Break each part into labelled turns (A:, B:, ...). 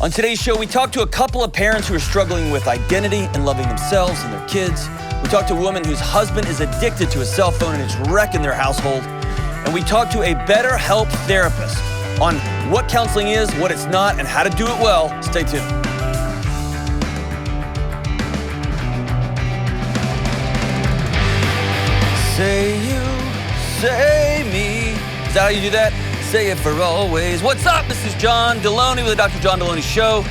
A: On today's show, we talk to a couple of parents who are struggling with identity and loving themselves and their kids. We talk to a woman whose husband is addicted to a cell phone and it's wrecking their household. And we talk to a BetterHelp therapist on what counseling is, what it's not, and how to do it well. Stay tuned. Say you, say me. Is that how you do that? Say it for always. What's up? This is John Delony with the Dr. John Delony Show.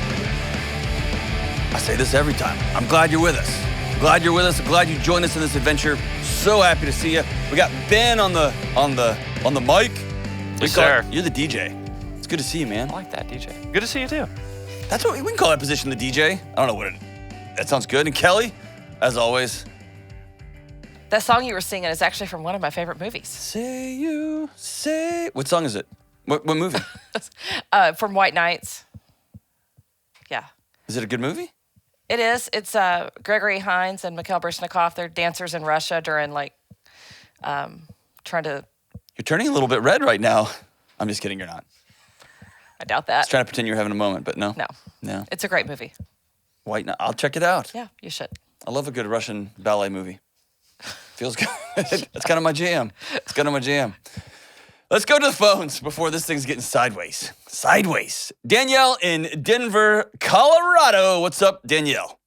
A: I say this every time. I'm glad you're with us. I'm glad you're with us. I'm glad you joined us in this adventure. So happy to see you. We got Ben on the mic.
B: Yes, sir.
A: You're the DJ. It's good to see you, man.
B: I like that, DJ. Good to see you too.
A: That's what we can call that position, the DJ. I don't know what that sounds good. And Kelly, as always.
C: That song you were singing is actually from one of my favorite movies.
A: Say you, say. What song is it? What movie?
C: From White Nights. Yeah.
A: Is it a good movie?
C: It is. It's Gregory Hines and Mikhail Baryshnikov. They're dancers in Russia during trying to...
A: You're turning a little bit red right now. I'm just kidding, you're not.
C: I doubt
A: I was
C: that.
A: trying to pretend you're having a moment, but no.
C: No. It's a great movie.
A: White Night. I'll check it out.
C: Yeah, you should.
A: I love a good Russian ballet movie. Feels good. That's kind of my jam. It's kind of my jam. Let's go to the phones before this thing's getting sideways. Sideways. Danielle in Denver, Colorado. What's up, Danielle?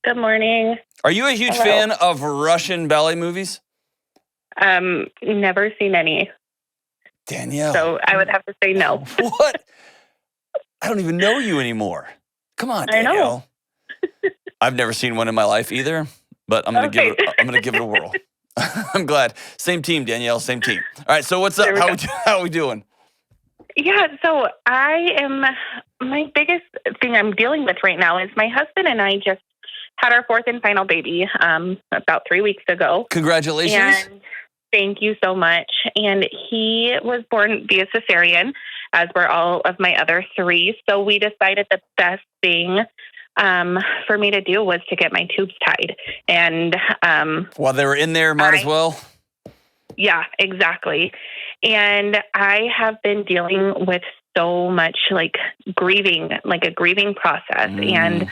D: Good morning.
A: Are you a huge
D: Hello.
A: fan of Russian ballet movies?
D: Never seen any,
A: Danielle.
D: so I would have to say no.
A: What? I don't even know you anymore. Come on,
D: I know.
A: Danielle. I've never seen one in my life either, but I'm gonna
D: Okay.
A: give it a whirl. I'm glad. Same team, Danielle. Same team. All right. So what's up?
D: There we
A: How are we doing?
D: Yeah, so my biggest thing I'm dealing with right now is my husband and I just had our fourth and final baby about 3 weeks ago.
A: Congratulations.
D: And thank you so much. And he was born via cesarean, as were all of my other three. So we decided the best thing for me to do was to get my tubes tied. And
A: While they were in there, might as well.
D: yeah, exactly. And I have been dealing with so much grieving, like a grieving process. And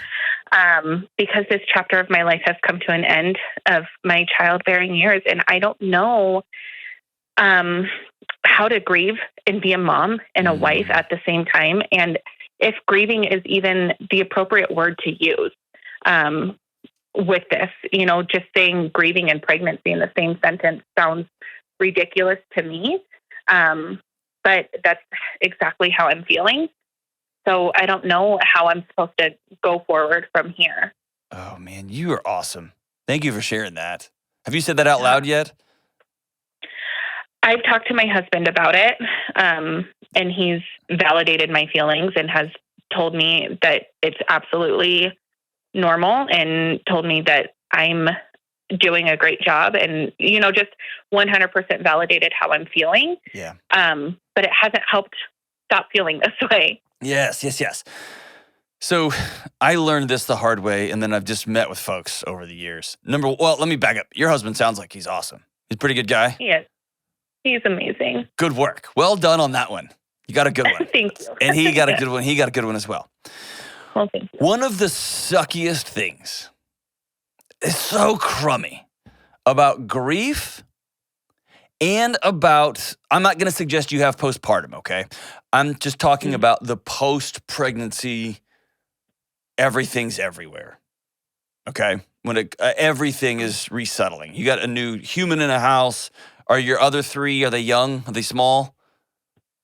D: because this chapter of my life has come to an end of my childbearing years, and I don't know how to grieve and be a mom and a wife at the same time. And if grieving is even the appropriate word to use with this, just saying grieving and pregnancy in the same sentence sounds ridiculous to me. But that's exactly how I'm feeling. So I don't know how I'm supposed to go forward from here.
A: Oh man, you are awesome. Thank you for sharing that. Have you said that out loud yet?
D: I've talked to my husband about it, and he's validated my feelings and has told me that it's absolutely normal and told me that I'm doing a great job and, just 100% validated how I'm feeling.
A: Yeah.
D: But it hasn't helped stop feeling this way.
A: Yes. So I learned this the hard way, and then I've just met with folks over the years. Let me back up. Your husband sounds like he's awesome. He's a pretty good guy.
D: He is. He's amazing.
A: Good work. Well done on that one. You got a good one.
D: Thank you.
A: And he got a good one. He got a good one as well.
D: Well, thank you.
A: One of the suckiest things is so crummy about grief and about, I'm not going to suggest you have postpartum, okay? I'm just talking about the post-pregnancy, everything's everywhere, okay? When everything is resettling. You got a new human in a house. Are your other three, are they young? Are they small?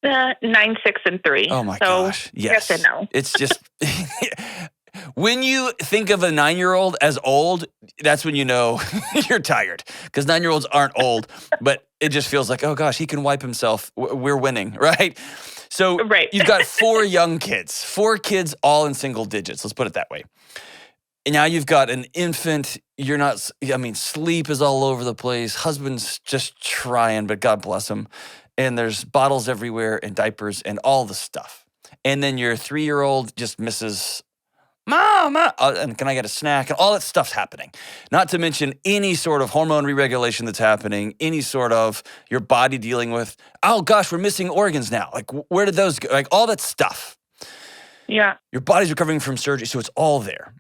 D: 9, 6, and 3.
A: Oh my
D: So,
A: gosh. Yes.
D: Yes and no.
A: It's just, when you think of a 9-year-old as old, that's when you know you're tired. Because 9-year-olds aren't old, but it just feels like, oh gosh, he can wipe himself. We're winning, right? So
D: Right.
A: You've got 4 young kids, 4 kids all in single digits. Let's put it that way. And now you've got an infant. Sleep is all over the place. Husband's just trying, but God bless him. And there's bottles everywhere and diapers and all the stuff. And then your 3-year-old just misses, Mom, and can I get a snack? And all that stuff's happening. Not to mention any sort of hormone re-regulation that's happening, any sort of your body dealing with, oh gosh, we're missing organs now. Like, where did those go? Like, all that stuff.
D: Yeah.
A: Your body's recovering from surgery, so it's all there.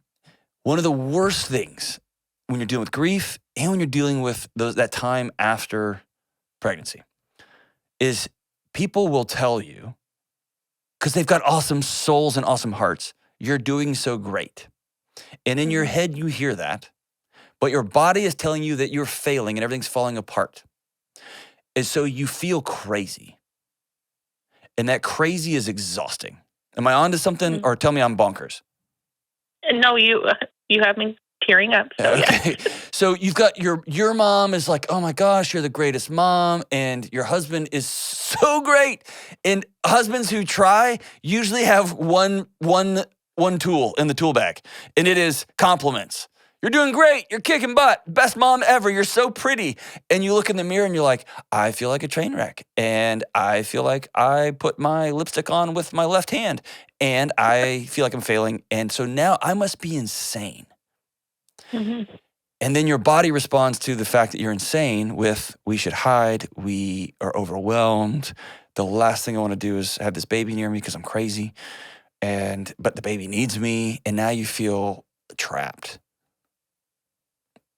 A: One of the worst things when you're dealing with grief and when you're dealing with that time after pregnancy is people will tell you, because they've got awesome souls and awesome hearts, you're doing so great. And in your head, you hear that, but your body is telling you that you're failing and everything's falling apart. And so you feel crazy. And that crazy is exhausting. Am I onto something, or tell me I'm bonkers?
D: No, you have me tearing up. So
A: Okay. So you've got your mom is like, oh my gosh, you're the greatest mom. And your husband is so great. And husbands who try usually have one tool in the tool bag. And it is compliments. You're doing great. You're kicking butt. Best mom ever. You're so pretty. And you look in the mirror and you're like, I feel like a train wreck. And I feel like I put my lipstick on with my left hand. And I feel like I'm failing. And so now I must be insane.
D: Mm-hmm.
A: And then your body responds to the fact that you're insane with, we should hide. We are overwhelmed. The last thing I want to do is have this baby near me because I'm crazy. But the baby needs me. And now you feel trapped.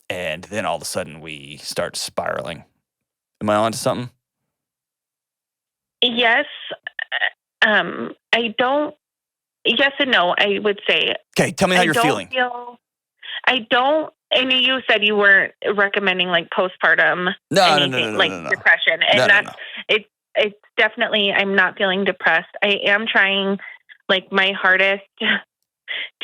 A: And then all of a sudden we start spiraling. Am I onto something?
D: Yes. I don't. Yes and no, I would say.
A: Okay, tell me how you're feeling.
D: I don't. And you said you weren't recommending like postpartum
A: No,
D: depression, and it's definitely. I'm not feeling depressed. I am trying like my hardest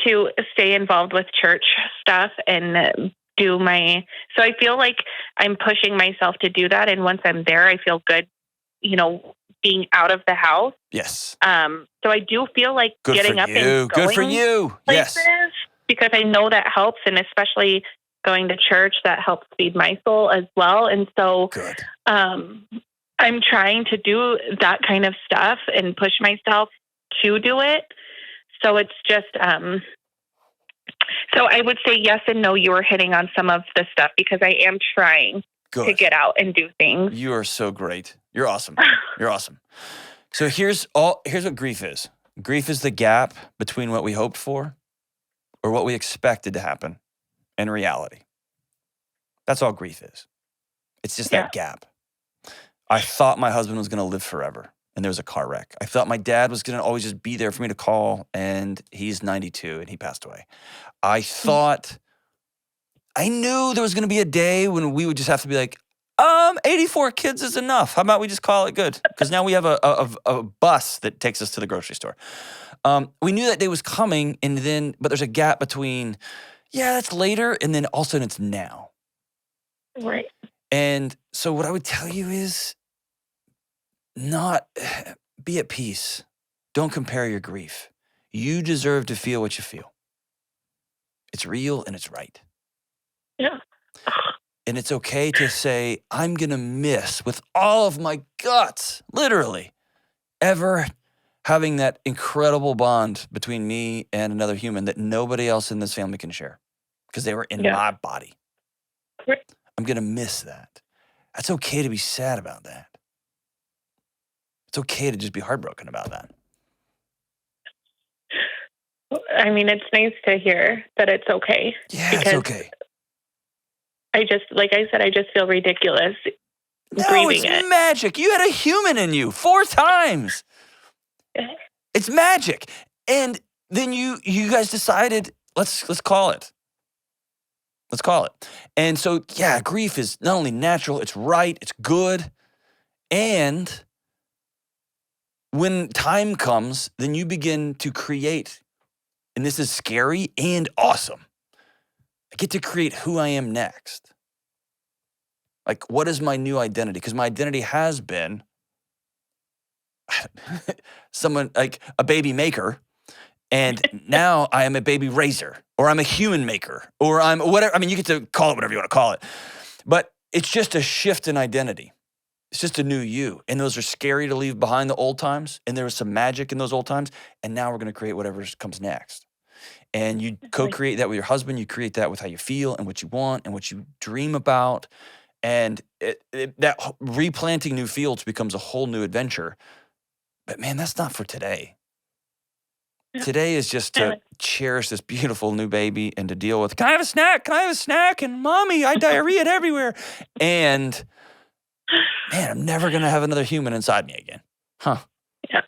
D: to stay involved with church stuff and do my. So I feel like I'm pushing myself to do that, and once I'm there, I feel good. Being out of the house.
A: Yes.
D: So I do feel like
A: good
D: getting up and going
A: good for you.
D: Places,
A: yes.
D: Because I know that helps, and especially going to church, that helps feed my soul as well. And so
A: good.
D: I'm trying to do that kind of stuff and push myself to do it. So it's just, so I would say yes and no, you were hitting on some of the stuff because I am trying to get out and do things.
A: You are so great. You're awesome. You're awesome. So here's what grief is. Grief is the gap between what we hoped for or what we expected to happen and reality. That's all grief is. It's just that gap. I thought my husband was going to live forever and there was a car wreck. I thought my dad was going to always just be there for me to call, and he's 92 and he passed away. I knew there was going to be a day when we would just have to be like, 84 kids is enough. How about we just call it good? Because now we have a bus that takes us to the grocery store. We knew that day was coming, but there's a gap between, that's later, and then all of a sudden it's now.
D: Right.
A: And so what I would tell you is be at peace. Don't compare your grief. You deserve to feel what you feel. It's real and it's right.
D: Yeah.
A: And it's okay to say, I'm going to miss with all of my guts, literally, ever having that incredible bond between me and another human that nobody else in this family can share because they were in my body.
D: Right.
A: I'm going to miss that. That's okay to be sad about that. It's okay to just be heartbroken about that.
D: I mean, it's nice to hear that it's okay.
A: Yeah, it's okay.
D: I just feel ridiculous
A: grieving it. Magic. You had a human in you 4 times. It's magic. And then you guys decided, let's call it. Let's call it. And so, grief is not only natural, it's right, it's good. And when time comes, then you begin to create, and this is scary and awesome. I get to create who I am next. Like, what is my new identity? Because my identity has been someone like a baby maker. And now I am a baby raiser, or I'm a human maker, or I'm whatever. I mean, you get to call it whatever you want to call it. But it's just a shift in identity. It's just a new you. And those are scary to leave behind, the old times. And there was some magic in those old times. And now we're going to create whatever comes next. And you co-create that with your husband. You create that with how you feel and what you want and what you dream about. And that replanting new fields becomes a whole new adventure. But man, that's not for today. Today is just to cherish this beautiful new baby and to deal with, can I have a snack? Can I have a snack? And mommy, I diarrhea everywhere. And man, I'm never going to have another human inside me again. Huh.
D: Yeah.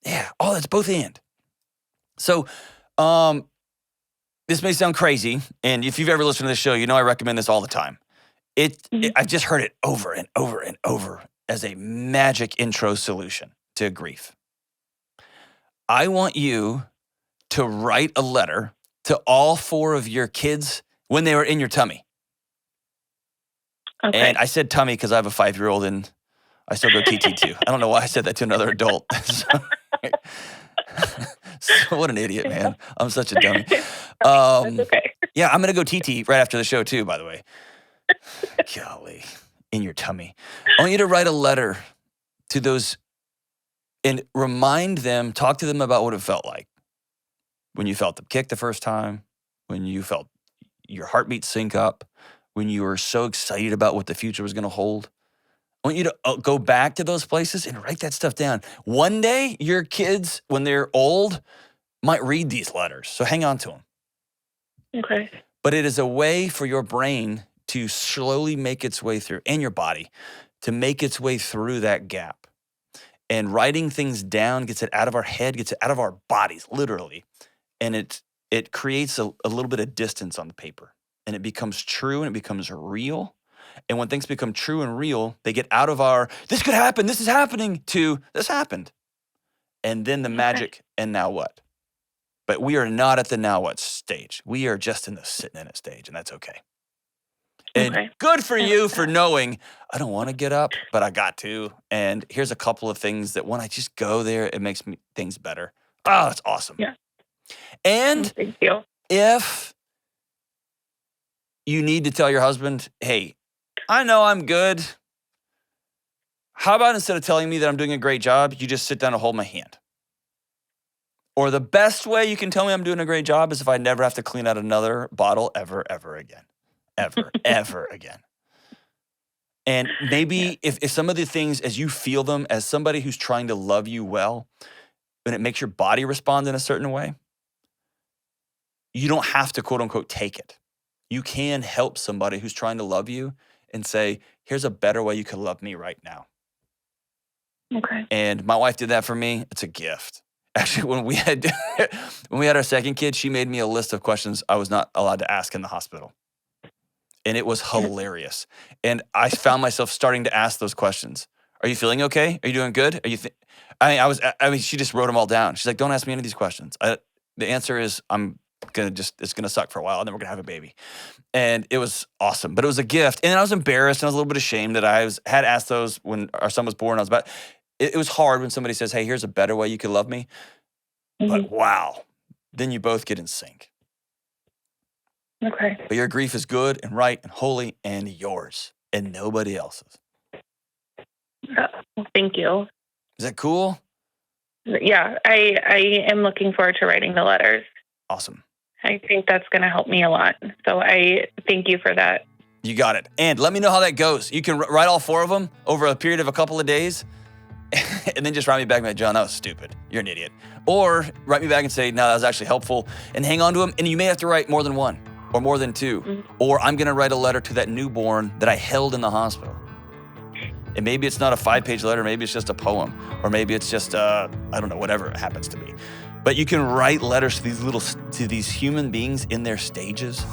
A: Yeah. Oh, that's both and. So, this may sound crazy. And if you've ever listened to this show, you know I recommend this all the time. I've just heard it over and over and over as a magic intro solution to grief. I want you to write a letter to all 4 of your kids when they were in your tummy.
D: Okay.
A: And I said tummy because I have a 5-year-old and I still go TT too. I don't know why I said that to another adult. So what an idiot, man. I'm such a dummy.
D: That's okay.
A: Yeah, I'm going to go TT right after the show too, by the way. Golly, in your tummy. I want you to write a letter to those and remind them, talk to them about what it felt like. When you felt them kick the first time, when you felt your heartbeat sync up, when you were so excited about what the future was going to hold. I want you to go back to those places and write that stuff down. One day, your kids, when they're old, might read these letters. So hang on to them.
D: Okay.
A: But it is a way for your brain to slowly make its way through, and your body, to make its way through that gap. And writing things down gets it out of our head, gets it out of our bodies, literally. And it creates a little bit of distance on the paper. And it becomes true and it becomes real. And when things become true and real, they get out of our, this could happen, this is happening, to this happened. And then the magic, and now what? But we are not at the now what stage. We are just in the sitting in it stage, and that's okay. And good for you for knowing, I don't want to get up, but I got to. And here's a couple of things that when I just go there, it makes things better. Oh, that's awesome.
D: Yeah.
A: And
D: thank you.
A: If you need to tell your husband, hey, I know I'm good. How about instead of telling me that I'm doing a great job, you just sit down and hold my hand? Or the best way you can tell me I'm doing a great job is if I never have to clean out another bottle ever again. Ever again. And maybe if some of the things, as you feel them, as somebody who's trying to love you well, and it makes your body respond in a certain way, you don't have to, quote unquote, take it. You can help somebody who's trying to love you and say, here's a better way you can love me right now.
D: Okay.
A: And my wife did that for me. It's a gift. Actually, when we had our second kid, she made me a list of questions I was not allowed to ask in the hospital. And it was hilarious. And I found myself starting to ask those questions. Are you feeling okay? Are you doing good? Are you? She just wrote them all down. She's like, don't ask me any of these questions. The answer is, it's gonna suck for a while, and then we're gonna have a baby. And it was awesome, but it was a gift. And I was embarrassed, and I was a little bit ashamed that had asked those when our son was born. It was hard when somebody says, hey, here's a better way you could love me. But wow, then you both get in sync.
D: Okay.
A: But your grief is good and right and holy and yours and nobody else's.
D: Thank you.
A: Is that cool?
D: Yeah, I am looking forward to writing the letters.
A: Awesome.
D: I think that's going to help me a lot. So I thank you for that.
A: You got it. And let me know how that goes. You can write all 4 of them over a period of a couple of days and then just write me back and be like, John, that was stupid. You're an idiot. Or write me back and say, no, that was actually helpful, and hang on to them. And you may have to write more than 1 or more than 2. Or I'm going to write a letter to that newborn that I held in the hospital. And maybe it's not a 5-page letter. Maybe it's just a poem. Or maybe it's just, I don't know, whatever it happens to be. But you can write letters to these human beings in their stages.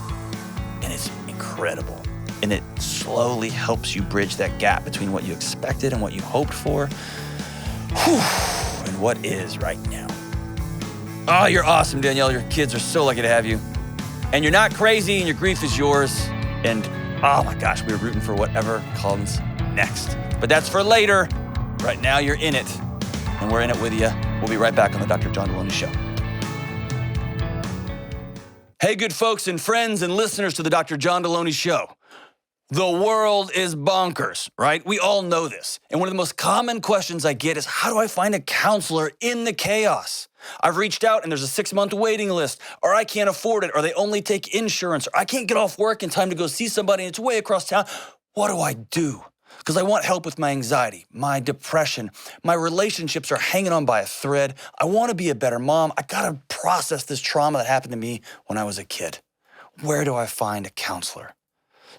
A: And it's incredible. And it slowly helps you bridge that gap between what you expected and what you hoped for. And what is right now. Oh, you're awesome, Danielle. Your kids are so lucky to have you. And you're not crazy, and your grief is yours. And oh my gosh, we're rooting for whatever comes next. But that's for later. Right now, you're in it. And we're in it with you. We'll be right back on the Dr. John Delony Show. Hey, good folks and friends and listeners to the Dr. John Delony Show. The world is bonkers, right? We all know this. And one of the most common questions I get is, how do I find a counselor in the chaos? I've reached out and there's a 6-month waiting list, or I can't afford it, or they only take insurance, or I can't get off work in time to go see somebody and it's way across town. What do I do? because I want help with my anxiety, my depression. My relationships are hanging on by a thread. I want to be a better mom. I got to process this trauma that happened to me when I was a kid. Where do I find a counselor?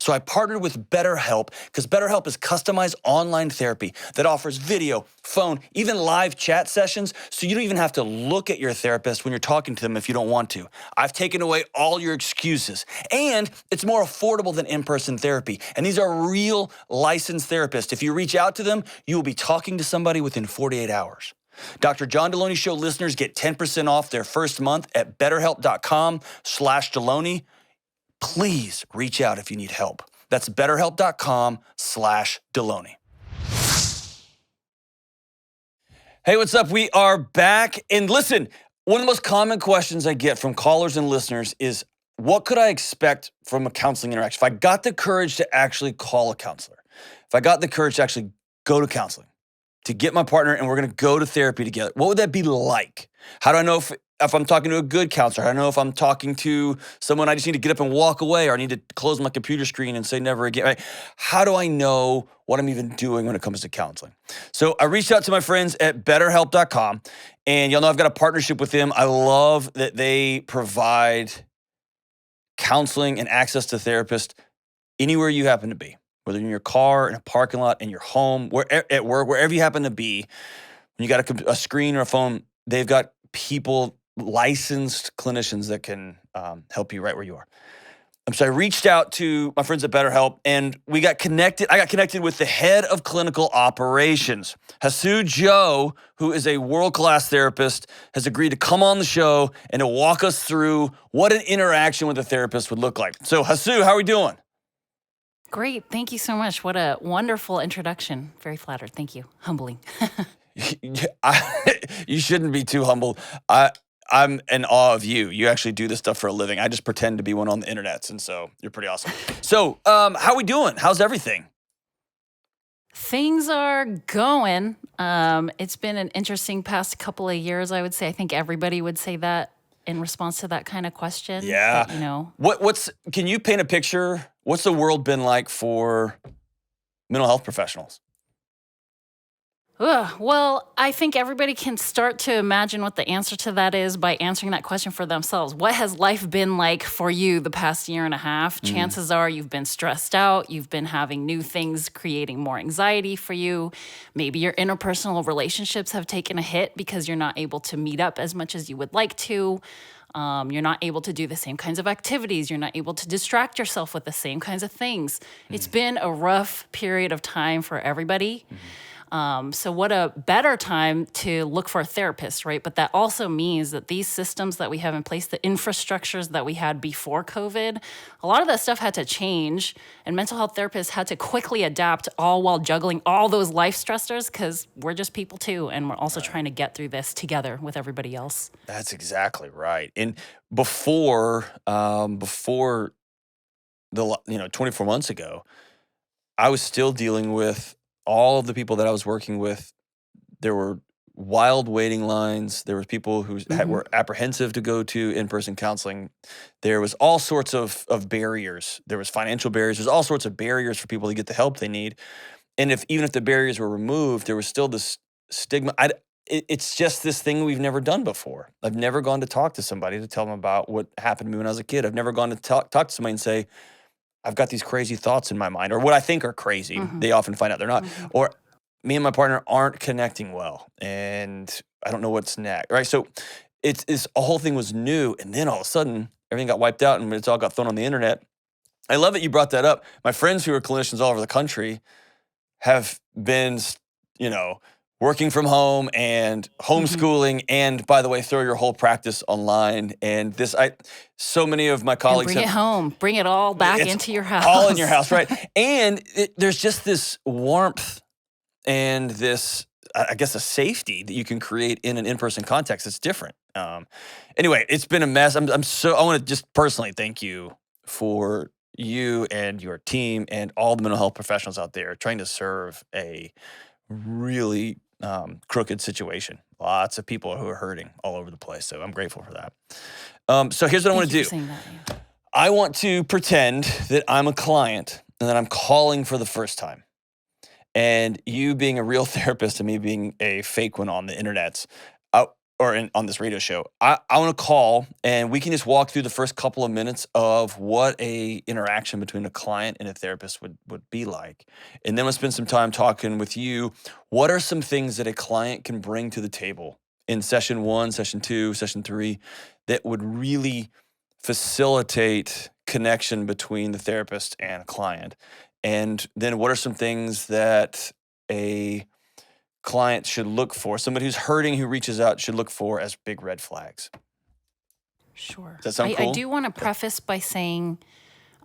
A: So I partnered with BetterHelp because BetterHelp is customized online therapy that offers video, phone, even live chat sessions, so you don't even have to look at your therapist when you're talking to them if you don't want to. I've taken away all your excuses, and it's more affordable than in-person therapy. And these are real licensed therapists. If you reach out to them, you will be talking to somebody within 48 hours. Dr. John Delony Show listeners get 10% off their first month at betterhelp.com/Delony. Please reach out if you need help. That's betterhelp.com/Delony. Hey, what's up? We are back. And listen, one of the most common questions I get from callers and listeners is, what could I expect from a counseling interaction? If I got the courage to actually call a counselor, if I got the courage to actually go to counseling, to get my partner and we're going to go to therapy together, what would that be like? How do I know if I'm talking to a good counselor? How do I know if I'm talking to someone I just need to get up and walk away, or I need to close my computer screen and say never again, right? How do I know what I'm even doing when it comes to counseling? So I reached out to my friends at betterhelp.com, and y'all know I've got a partnership with them. I love that they provide counseling and access to therapists anywhere you happen to be, whether in your car, in a parking lot, in your home, at work, wherever you happen to be. When you got a screen or a phone, they've got people, licensed clinicians that can help you right where you are. So I reached out to my friends at BetterHelp, and we got connected. I got connected with the head of clinical operations. Hasu Joe, who is a world-class therapist, has agreed to come on the show and to walk us through what an interaction with a therapist would look like. So Hasu, how are we doing?
E: Great. Thank you so much. What a wonderful introduction. Very flattered. Thank you. Humbling.
A: You shouldn't be too humble. I'm in awe of you. You actually do this stuff for a living. I just pretend to be one on the internet, and so you're pretty awesome. So, how are we doing? How's everything?
E: Things are going. It's been an interesting past couple of years, I would say. I think everybody would say that in response to that kind of question.
A: Yeah.
E: But,
A: can you paint a picture? What's the world been like for mental health professionals?
E: Well, I think everybody can start to imagine what the answer to that is by answering that question for themselves. What has life been like for you the past year and a half? Chances are you've been stressed out. You've been having new things creating more anxiety for you. Maybe your interpersonal relationships have taken a hit because you're not able to meet up as much as you would like to. You're not able to do the same kinds of activities. You're not able to distract yourself with the same kinds of things. It's been a rough period of time for everybody. So what a better time to look for a therapist, right? But that also means that these systems that we have in place, the infrastructures that we had before COVID, a lot of that stuff had to change, and mental health therapists had to quickly adapt, all while juggling all those life stressors, because we're just people too, and we're also trying to get through this together with everybody else.
A: That's exactly right. And before the 24 months ago, I was still dealing with all of the people that I was working with. There were wild waiting lines. There were people who were apprehensive to go to in-person counseling. There was all sorts of barriers. There was financial barriers. There's all sorts of barriers for people to get the help they need. And even if the barriers were removed, there was still this stigma. It's just this thing we've never done before. I've never gone to talk to somebody to tell them about what happened to me when I was a kid. I've never gone to talk to somebody and say, I've got these crazy thoughts in my mind, or what I think are crazy. They often find out they're not. Or me and my partner aren't connecting well, and I don't know what's next, right? So it's a whole thing was new, and then all of a sudden, everything got wiped out, and it's all got thrown on the internet. I love that you brought that up. My friends who are clinicians all over the country have been, working from home and homeschooling, and by the way, throw your whole practice online. And so many of my colleagues
E: bring it home, bring it all back into your house,
A: all in your house, right? And there's just this warmth and this, I guess, a safety that you can create in an in-person context. It's different. Anyway, it's been a mess. I want to just personally thank you for you and your team and all the mental health professionals out there trying to serve a really crooked situation. Lots of people who are hurting all over the place. So I'm grateful for that. So here's what I want to do. I want to pretend that I'm a client and that I'm calling for the first time. And you being a real therapist and me being a fake one on the internets, on this radio show, I want to call and we can just walk through the first couple of minutes of what a interaction between a client and a therapist would be like. And then we'll spend some time talking with you. What are some things that a client can bring to the table in session 1, session 2, session 3 that would really facilitate connection between the therapist and client? And then what are some things that a client should look for, somebody who's hurting who reaches out should look for as big red flags?
E: Sure.
A: Does that sound cool?
E: I do want to preface by saying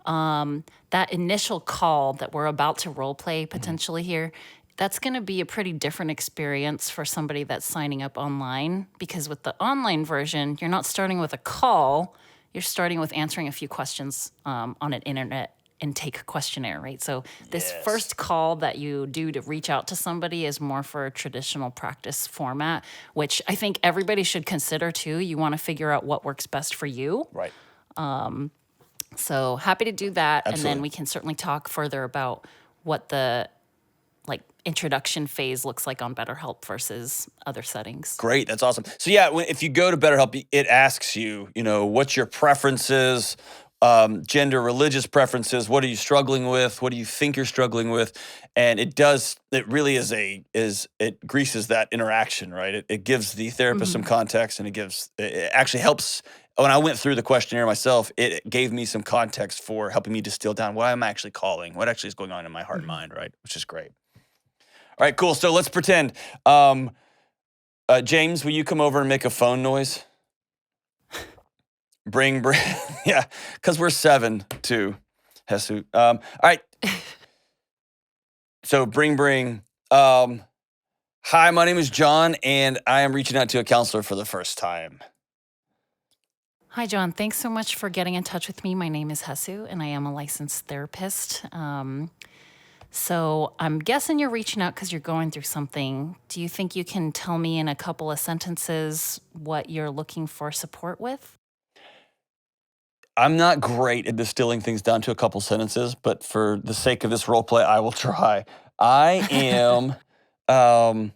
E: that initial call that we're about to role play potentially here, that's going to be a pretty different experience for somebody that's signing up online, because with the online version, you're not starting with a call, you're starting with answering a few questions on an internet intake questionnaire, right? So this first call that you do to reach out to somebody is more for a traditional practice format, which I think everybody should consider too. You want to figure out what works best for you.
A: Right.
E: So happy to do that.
A: Absolutely.
E: And then we can certainly talk further about what the introduction phase looks like on BetterHelp versus other settings.
A: Great. That's awesome. So yeah, if you go to BetterHelp, it asks you, what's your preferences, gender, religious preferences, what are you struggling with? What do you think you're struggling with? And it really it greases that interaction, right? It gives the therapist some context, and it actually helps. When I went through the questionnaire myself, it gave me some context for helping me distill down what I'm actually calling, what actually is going on in my heart and mind, right? Which is great. All right, cool. So let's pretend. James, will you come over and make a phone noise? Bring, yeah, because we're 7 too, Jesus. All right. So bring. Hi, my name is John, and I am reaching out to a counselor for the first time.
E: Hi, John. Thanks so much for getting in touch with me. My name is Jesus, and I am a licensed therapist. So I'm guessing you're reaching out because you're going through something. Do you think you can tell me in a couple of sentences what you're looking for support with?
A: I'm not great at distilling things down to a couple sentences, but for the sake of this role play, I will try. I am,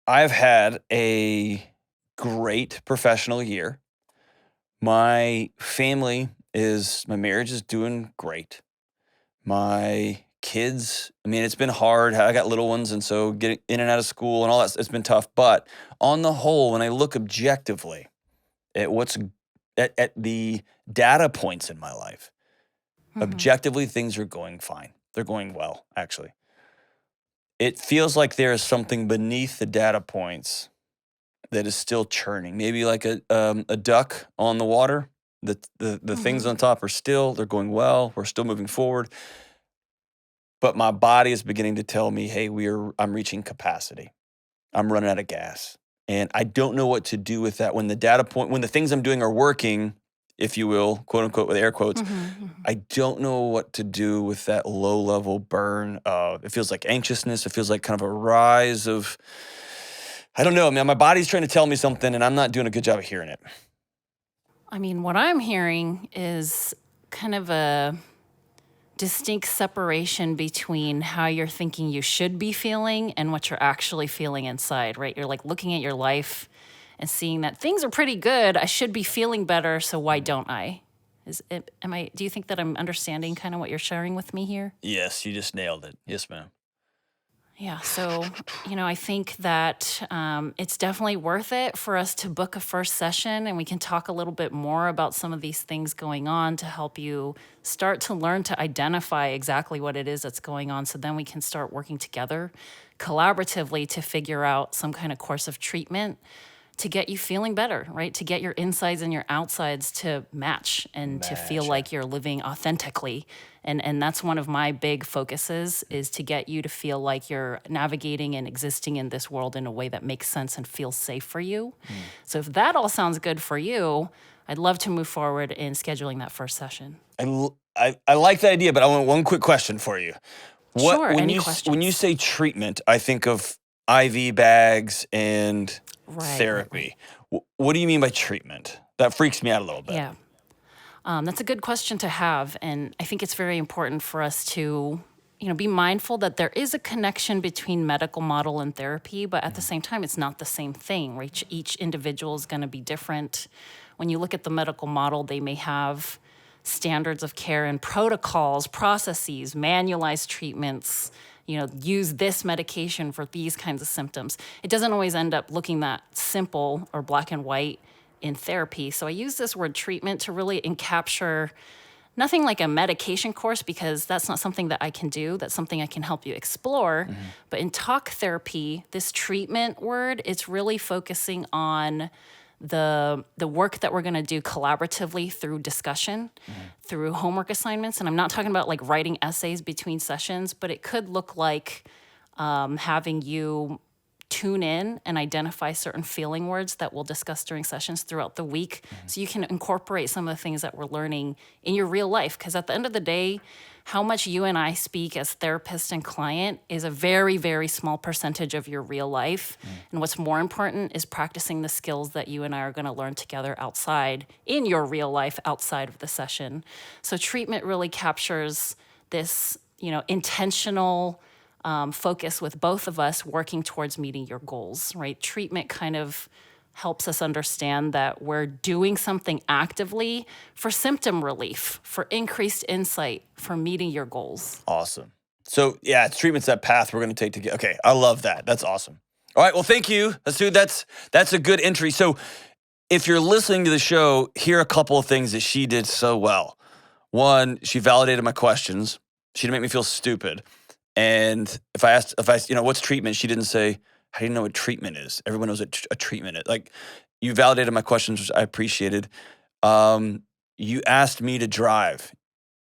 A: I've had a great professional year. My marriage is doing great. My kids, it's been hard. I got little ones, and so getting in and out of school and all that, it's been tough. But on the whole, when I look objectively at at the data points in my life, objectively, things are going fine. They're going well, actually. It feels like there is something beneath the data points that is still churning. Maybe like a duck on the water. The things on top they're going well. We're still moving forward. But my body is beginning to tell me, hey, I'm reaching capacity. I'm running out of gas. And I don't know what to do with that when the things I'm doing are working, if you will, quote unquote, with air quotes. I don't know what to do with that low level burn of, it feels like anxiousness. It feels like kind of a rise of, I don't know, man, my body's trying to tell me something and I'm not doing a good job of hearing it.
E: What I'm hearing is kind of a distinct separation between how you're thinking you should be feeling and what you're actually feeling inside, right? You're like looking at your life and seeing that things are pretty good. I should be feeling better, so why don't I? Do you think that I'm understanding kind of what you're sharing with me here?
A: Yes, you just nailed it. Yes, ma'am.
E: Yeah, so, I think that it's definitely worth it for us to book a first session, and we can talk a little bit more about some of these things going on to help you start to learn to identify exactly what it is that's going on, so then we can start working together collaboratively to figure out some kind of course of treatment to get you feeling better, right? To get your insides and your outsides to match and to feel like you're living authentically. And that's one of my big focuses, is to get you to feel like you're navigating and existing in this world in a way that makes sense and feels safe for you. So if that all sounds good for you, I'd love to move forward in scheduling that first session.
A: I like that idea, but I want one quick question for you.
E: Sure, any questions?
A: When you say treatment, I think of IV bags and therapy.
E: Right.
A: What do you mean by treatment? That freaks me out a little bit.
E: Yeah. That's a good question to have. And I think it's very important for us to be mindful that there is a connection between medical model and therapy, but at the same time, it's not the same thing, right? Each individual is going to be different. When you look at the medical model, they may have standards of care and protocols, processes, manualized treatments, use this medication for these kinds of symptoms. It doesn't always end up looking that simple or black and white in therapy. So I use this word treatment to really encapture nothing like a medication course, because that's not something that I can do. That's something I can help you explore. But in talk therapy, this treatment word, it's really focusing on the work that we're going to do collaboratively through discussion, through homework assignments. And I'm not talking about like writing essays between sessions, but it could look like having you tune in and identify certain feeling words that we'll discuss during sessions throughout the week, so you can incorporate some of the things that we're learning in your real life. Because at the end of the day, how much you and I speak as therapist and client is a very, very small percentage of your real life. And what's more important is practicing the skills that you and I are going to learn together outside, in your real life, outside of the session. So treatment really captures this, intentional focus with both of us working towards meeting your goals, right? Treatment kind of helps us understand that we're doing something actively for symptom relief, for increased insight, for meeting your goals.
A: Awesome. So yeah, treatment's that path we're going to take to get. Okay, I love that. That's awesome. All right, well, thank you. That's a good entry. So if you're listening to the show, here are a couple of things that she did so well. One, she validated my questions. She didn't make me feel stupid. And if I asked, what's treatment? She didn't say, how do you know what treatment is? Everyone knows what a treatment is. Like, you validated my questions, which I appreciated. You asked me to drive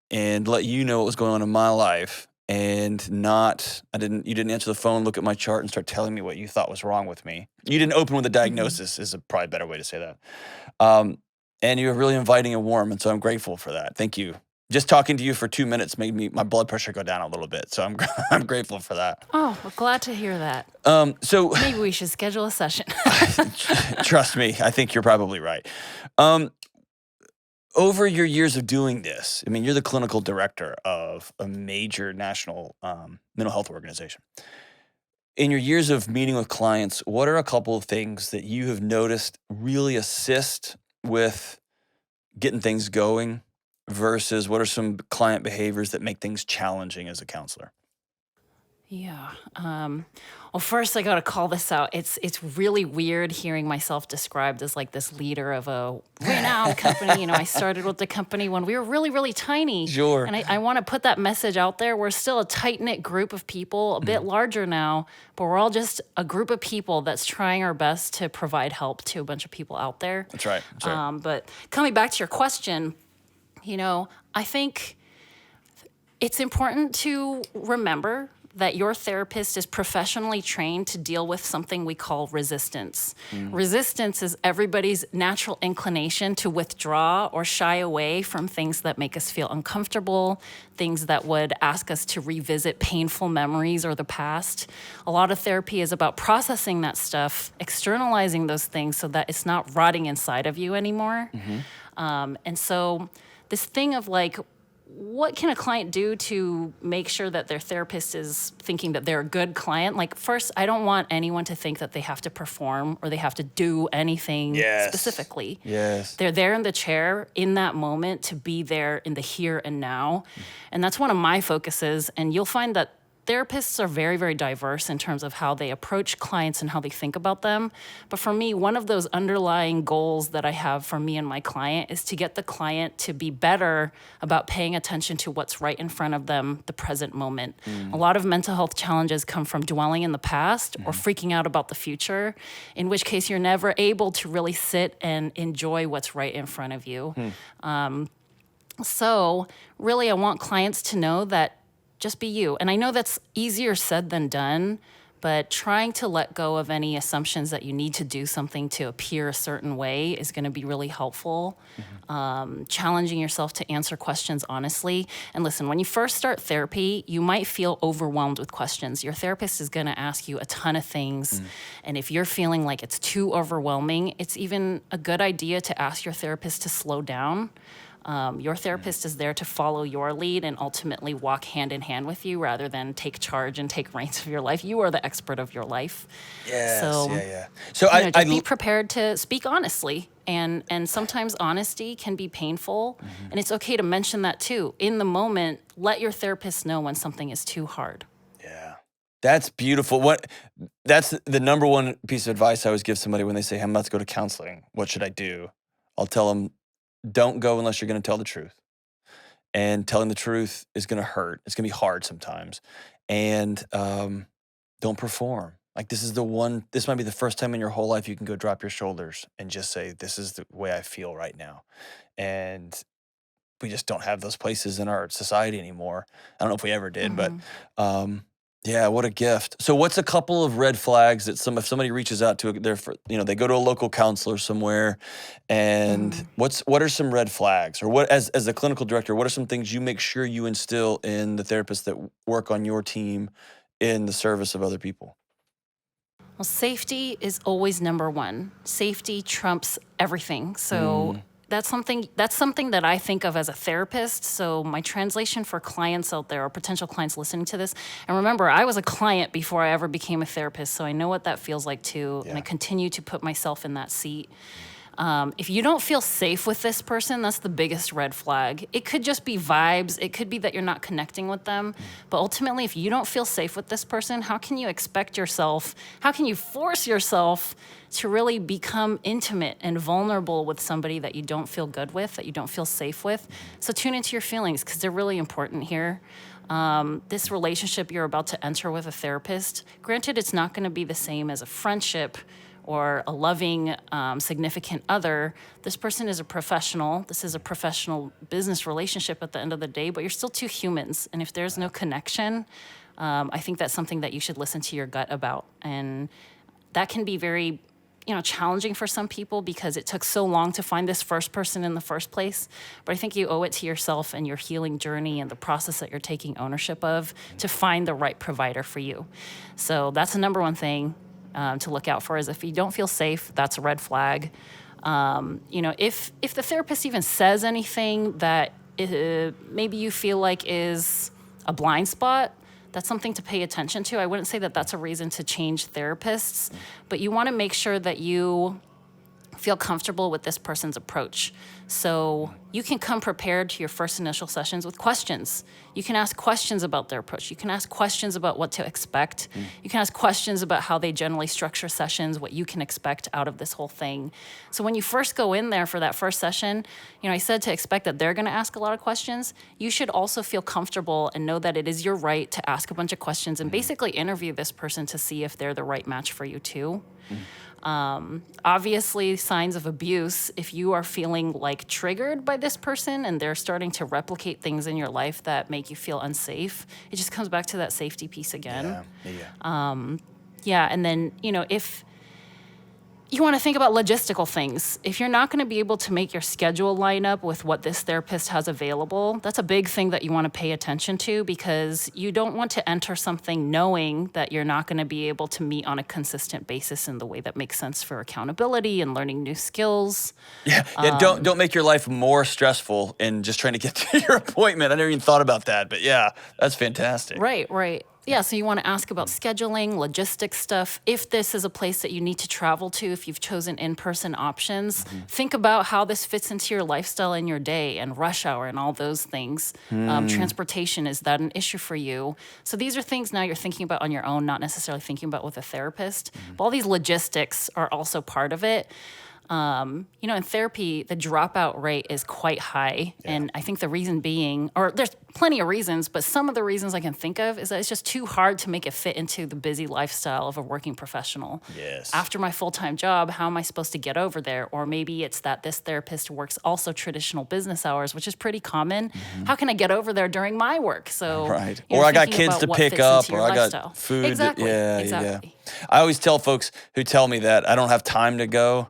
A: and let you know what was going on in my life, and you didn't answer the phone, look at my chart, and start telling me what you thought was wrong with me. You didn't open with a diagnosis, is probably a better way to say that. And you were really inviting and warm, and so I'm grateful for that. Thank you. Just talking to you for 2 minutes made my blood pressure go down a little bit, so I'm grateful for that.
E: Oh, we're glad to hear that.
A: So
E: maybe we should schedule a session.
A: Trust me, I think you're probably right. Over your years of doing this, you're the clinical director of a major national mental health organization. In your years of meeting with clients, what are a couple of things that you have noticed really assist with getting things going, versus what are some client behaviors that make things challenging as a counselor?
E: Yeah. Well, first I got to call this out. It's really weird hearing myself described as like this leader of a renowned company. I started with the company when we were really, really tiny.
A: Sure.
E: And I want to put that message out there. We're still a tight-knit group of people, a bit larger now, but we're all just a group of people that's trying our best to provide help to a bunch of people out there.
A: That's right.
E: But coming back to your question, I think it's important to remember that your therapist is professionally trained to deal with something we call resistance. Resistance is everybody's natural inclination to withdraw or shy away from things that make us feel uncomfortable, things that would ask us to revisit painful memories or the past. A lot of therapy is about processing that stuff, externalizing those things so that it's not rotting inside of you anymore. And so this thing of like, what can a client do to make sure that their therapist is thinking that they're a good client? Like, first, I don't want anyone to think that they have to perform or they have to do anything specifically.
A: Yes.
E: They're there in the chair in that moment to be there in the here and now. And that's one of my focuses. And you'll find that therapists are very, very diverse in terms of how they approach clients and how they think about them. But for me, one of those underlying goals that I have for me and my client is to get the client to be better about paying attention to what's right in front of them, the present moment. A lot of mental health challenges come from dwelling in the past or freaking out about the future, in which case you're never able to really sit and enjoy what's right in front of you. So really, I want clients to know that just be you. And I know that's easier said than done, but trying to let go of any assumptions that you need to do something to appear a certain way is going to be really helpful. Challenging yourself to answer questions honestly. And listen, when you first start therapy, you might feel overwhelmed with questions. Your therapist is going to ask you a ton of things. And if you're feeling like it's too overwhelming, it's even a good idea to ask your therapist to slow down. Your therapist is there to follow your lead and ultimately walk hand in hand with you rather than take charge and take reins of your life. You are the expert of your life.
A: Yes,
E: So,
A: yeah. So
E: just be prepared to speak honestly. And sometimes honesty can be painful. And it's okay to mention that too. In the moment, let your therapist know when something is too hard.
A: Yeah. That's beautiful. That's the number one piece of advice I always give somebody when they say, "Hey, I'm about to go to counseling. What should I do?" I'll tell them, don't go unless you're going to tell the truth. And telling the truth is going to hurt. It's going to be hard sometimes. And don't perform. Like this might be the first time in your whole life you can go drop your shoulders and just say, this is the way I feel right now. And we just don't have those places in our society anymore. I don't know if we ever did, but yeah, what a gift. So what's a couple of red flags that if somebody reaches out to they go to a local counselor somewhere, and what are some red flags, or what as a clinical director, what are some things you make sure you instill in the therapists that work on your team in the service of other people?
E: Well, safety is always number one. Safety trumps everything. So that's something that I think of as a therapist. So my translation for clients out there or potential clients listening to this, and remember, I was a client before I ever became a therapist, so I know what that feels like too, and I continue to put myself in that seat. If you don't feel safe with this person, that's the biggest red flag. It could just be vibes. It could be that you're not connecting with them. But ultimately, if you don't feel safe with this person, how can you force yourself to really become intimate and vulnerable with somebody that you don't feel good with, that you don't feel safe with? So tune into your feelings, because they're really important here. This relationship you're about to enter with a therapist, granted, it's not going to be the same as a friendship or a loving, significant other. This person is a professional. This is a professional business relationship at the end of the day, but you're still two humans. And if there's no connection, I think that's something that you should listen to your gut about. And that can be very, challenging for some people because it took so long to find this first person in the first place. But I think you owe it to yourself and your healing journey and the process that you're taking ownership of to find the right provider for you. So that's the number one thing to look out for, is if you don't feel safe, that's a red flag. If the therapist even says anything that maybe you feel like is a blind spot, that's something to pay attention to. I wouldn't say that that's a reason to change therapists, but you want to make sure that you feel comfortable with this person's approach. So you can come prepared to your first initial sessions with questions. You can ask questions about their approach. You can ask questions about what to expect. You can ask questions about how they generally structure sessions, what you can expect out of this whole thing. So when you first go in there for that first session, I said to expect that they're going to ask a lot of questions. You should also feel comfortable and know that it is your right to ask a bunch of questions and basically interview this person to see if they're the right match for you too. Obviously, signs of abuse, if you are feeling like triggered by this person and they're starting to replicate things in your life that make you feel unsafe, it just comes back to that safety piece again. And then, if you want to think about logistical things. If you're not going to be able to make your schedule line up with what this therapist has available, that's a big thing that you want to pay attention to, because you don't want to enter something knowing that you're not going to be able to meet on a consistent basis in the way that makes sense for accountability and learning new skills.
A: Don't make your life more stressful in just trying to get to your appointment. I never even thought about that, but yeah, that's fantastic.
E: Right. Yeah, so you want to ask about scheduling, logistics stuff. If this is a place that you need to travel to, if you've chosen in-person options, think about how this fits into your lifestyle and your day and rush hour and all those things. Transportation, is that an issue for you? So these are things now you're thinking about on your own, not necessarily thinking about with a therapist. But all these logistics are also part of it. In therapy, the dropout rate is quite high. Yeah. And I think the reason being, or there's plenty of reasons, but some of the reasons I can think of is that it's just too hard to make it fit into the busy lifestyle of a working professional.
A: Yes.
E: After my full-time job, how am I supposed to get over there? Or maybe it's that this therapist works also traditional business hours, which is pretty common. How can I get over there during my work? So,
A: right. Or I got kids to pick up, or I got food.
E: Exactly.
A: Yeah. I always tell folks who tell me that I don't have time to go,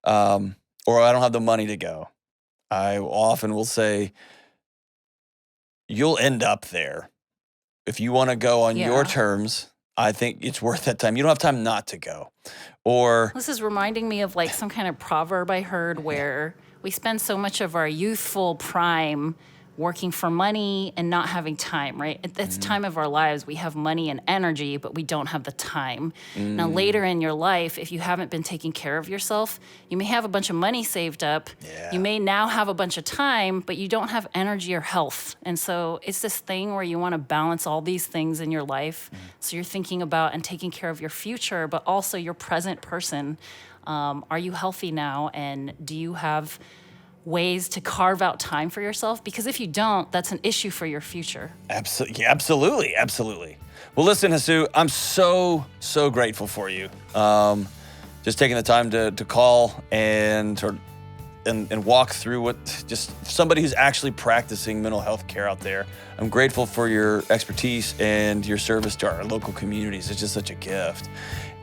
A: or I don't have the money to go, I often will say, you'll end up there. If you want to go on your terms, I think it's worth that time. You don't have time not to go. Or
E: This is reminding me of like some kind of proverb I heard where we spend so much of our youthful prime working for money and not having time, right? At this time of our lives, we have money and energy, but we don't have the time. Now, later in your life, if you haven't been taking care of yourself, you may have a bunch of money saved up.
A: Yeah.
E: You may now have a bunch of time, but you don't have energy or health. And so it's this thing where you want to balance all these things in your life. So you're thinking about and taking care of your future, but also your present person. Are you healthy now? And do you have ways to carve out time for yourself? Because if you don't, that's an issue for your future.
A: Absolutely. Well, listen, Hasu, I'm so grateful for you. Just taking the time to call and walk through what just somebody who's actually practicing mental health care out there. I'm grateful for your expertise and your service to our local communities. It's just such a gift.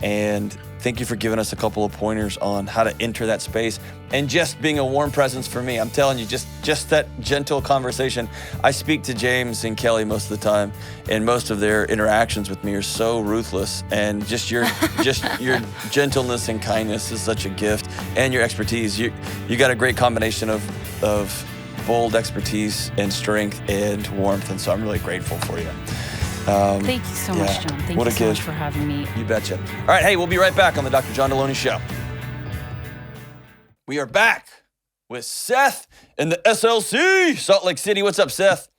A: And thank you for giving us a couple of pointers on how to enter that space and just being a warm presence for me. I'm telling you, just that gentle conversation. I speak to James and Kelly most of the time, and most of their interactions with me are so ruthless. And just your gentleness and kindness is such a gift, and your expertise. You got a great combination of bold expertise and strength and warmth, and so I'm really grateful for you.
E: Thank you so much, John. Thank you so much for having me.
A: You betcha. All right, hey, we'll be right back on the Dr. John Delony Show. We are back with Seth in the SLC, Salt Lake City. What's up, Seth?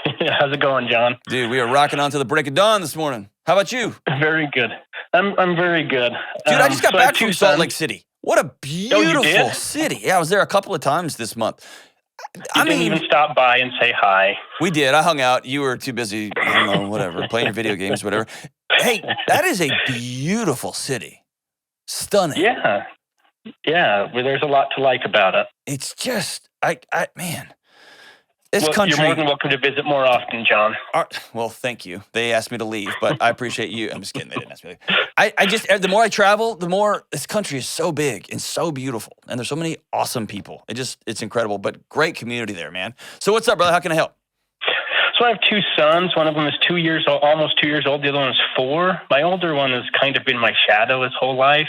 F: How's it going, John?
A: Dude, we are rocking on to the break of dawn this morning. How about you?
F: Very good. I'm very good.
A: Dude, I just got back from Salt
F: sons.
A: Lake City. What a beautiful
F: did?
A: city. Yeah, I was there a couple of times this month.
F: You didn't even stop by and say hi.
A: We did. I hung out. You were too busy, I don't know, whatever, playing your video games, whatever. Hey, that is a beautiful city. Stunning.
F: Yeah. Well, there's a lot to like about it.
A: It's just, man, this
F: Well,
A: country.
F: you're more than welcome to visit more often, John.
A: Well, thank you. They asked me to leave, but I appreciate you. I'm just kidding. They didn't ask me to leave. I just, the more I travel, the more this country is so big and so beautiful. And there's so many awesome people. It's incredible, but great community there, man. So what's up, brother? How can I help?
F: So I have two sons. One of them is 2 years old, almost 2 years old. The other one is 4. My older one has kind of been my shadow his whole life.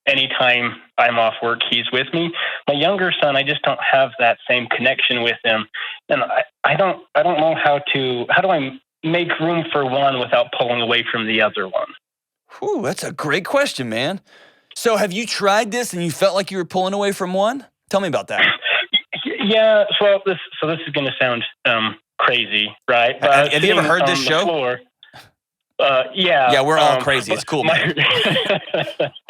F: Anytime I'm off work, he's with me. My younger son, I just don't have that same connection with him, and I don't know how do I make room for one without pulling away from the other one?
A: Whew, that's a great question, man. So have you tried this and you felt like you were pulling away from one? Tell me about that.
F: Yeah. So this is going to sound crazy, right? But
A: have you ever heard this show?
F: Floor, yeah.
A: Yeah, we're all crazy. It's cool, man.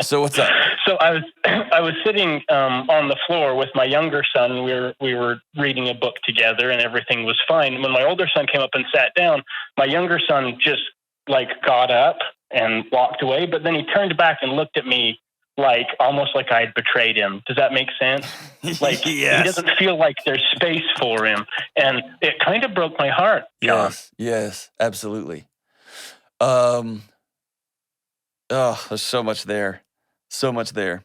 A: So what's up?
F: So I was sitting on the floor with my younger son, and we were reading a book together, and everything was fine. When my older son came up and sat down, my younger son just got up and walked away, but then he turned back and looked at me almost like I'd betrayed him. Does that make sense?
A: Yes.
F: He doesn't feel like there's space for him, and it kind of broke my heart, John.
A: Yes, absolutely. There's so much there. So much there.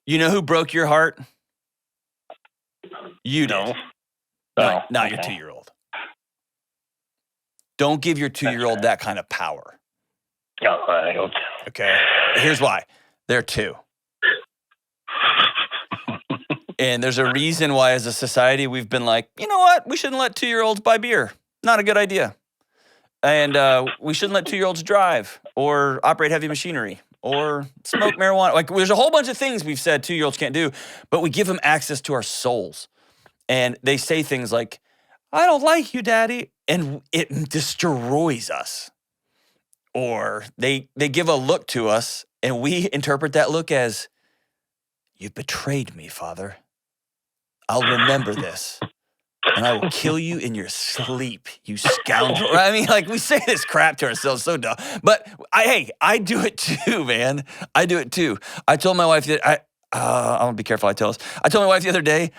A: You know who broke your heart? You did.
F: No.
A: Not your 2-year-old. Don't give your 2-year-old that kind of power.
F: No, I don't.
A: Okay. Here's why. They're 2. And there's a reason why as a society we've been like, you know what? We shouldn't let 2-year-olds buy beer. Not a good idea. And we shouldn't let 2-year-olds drive or operate heavy machinery or smoke marijuana. There's a whole bunch of things we've said 2-year-olds can't do, but we give them access to our souls. And they say things like, I don't like you, Daddy. And it destroys us. Or they give a look to us, and we interpret that look as, you betrayed me, Father. I'll remember this. And I will kill you in your sleep, you scoundrel. I mean, we say this crap to ourselves, so dumb. But I do it too, man. I do it too. I told my wife that I want to be careful. I told my wife the other day,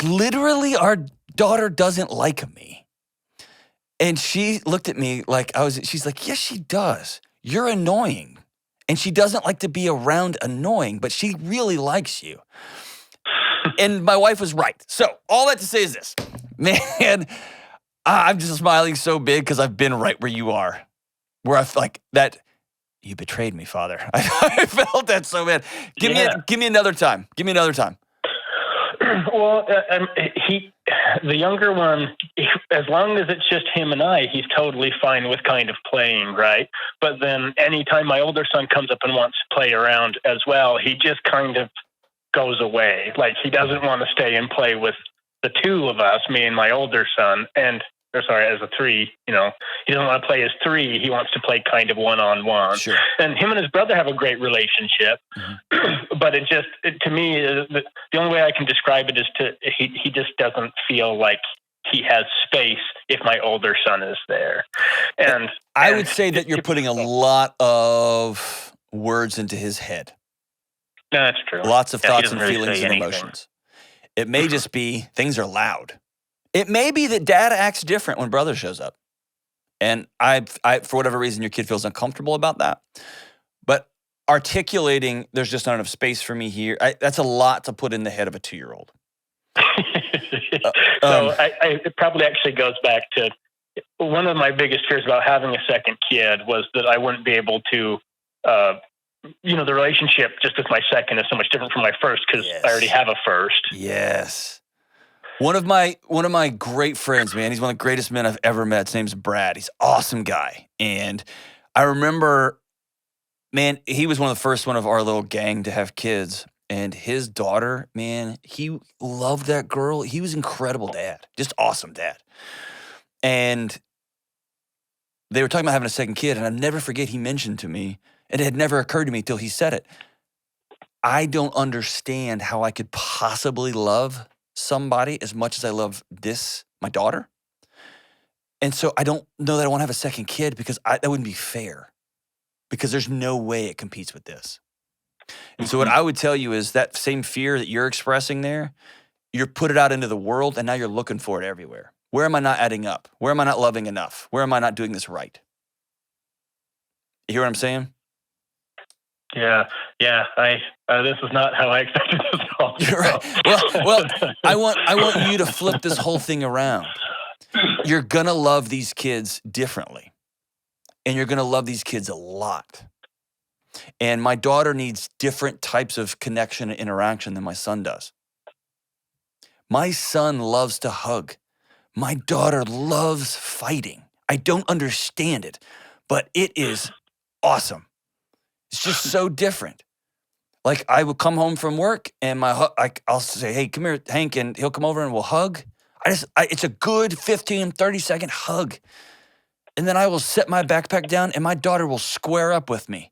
A: literally, our daughter doesn't like me, and she looked at me she's like, yes, she does. You're annoying, and she doesn't like to be around annoying, but she really likes you. And my wife was right. So all that to say is this, man, I'm just smiling so big because I've been right where you are. where I feel like that, you betrayed me, Father. I felt that so bad. Give me another time. Give me another time.
F: Well, the younger one, as long as it's just him and I, he's totally fine with kind of playing, right? But then anytime my older son comes up and wants to play around as well, he just kind of goes away. Like, he doesn't want to stay and play with the two of us, me and my older son, as a three, he doesn't want to play as three. He wants to play kind of one-on-one.
A: Sure.
F: And him and his brother have a great relationship. Mm-hmm. But to me, the only way I can describe it is he just doesn't feel like he has space if my older son is there. And
A: I would say that you're putting a lot of words into his head.
F: No, that's true.
A: Lots of thoughts and
F: really
A: feelings and
F: anything.
A: Emotions. It may just be things are loud. It may be that dad acts different when brother shows up. And I for whatever reason, your kid feels uncomfortable about that. But articulating, there's just not enough space for me here. That's a lot to put in the head of a 2-year-old.
F: It probably actually goes back to one of my biggest fears about having a second kid was that I wouldn't be able to, the relationship just with my second is so much different from my first because I already have a first.
A: Yes. One of my great friends, man, he's one of the greatest men I've ever met. His name's Brad. He's an awesome guy. And I remember, man, he was one of the first one of our little gang to have kids. And his daughter, man, he loved that girl. He was incredible dad, just awesome dad. And they were talking about having a second kid, and I'll never forget he mentioned to me, and it had never occurred to me till he said it, I don't understand how I could possibly love somebody as much as I love my daughter. And so I don't know that I want to have a second kid because that wouldn't be fair because there's no way it competes with this. And so what I would tell you is that same fear that you're expressing there, you're put it out into the world and now you're looking for it everywhere. Where am I not adding up? Where am I not loving enough? Where am I not doing this right? You hear what I'm saying?
F: Yeah. This is not how I expected this to go.
A: You're right. Well, I want you to flip this whole thing around. You're gonna love these kids differently, and you're gonna love these kids a lot. And my daughter needs different types of connection and interaction than my son does. My son loves to hug. My daughter loves fighting. I don't understand it, but it is awesome. It's just so different. Like I would come home from work and I'll say, hey, come here, Hank, and he'll come over and we'll hug. It's a good 15-30-second hug. And then I will set my backpack down and my daughter will square up with me.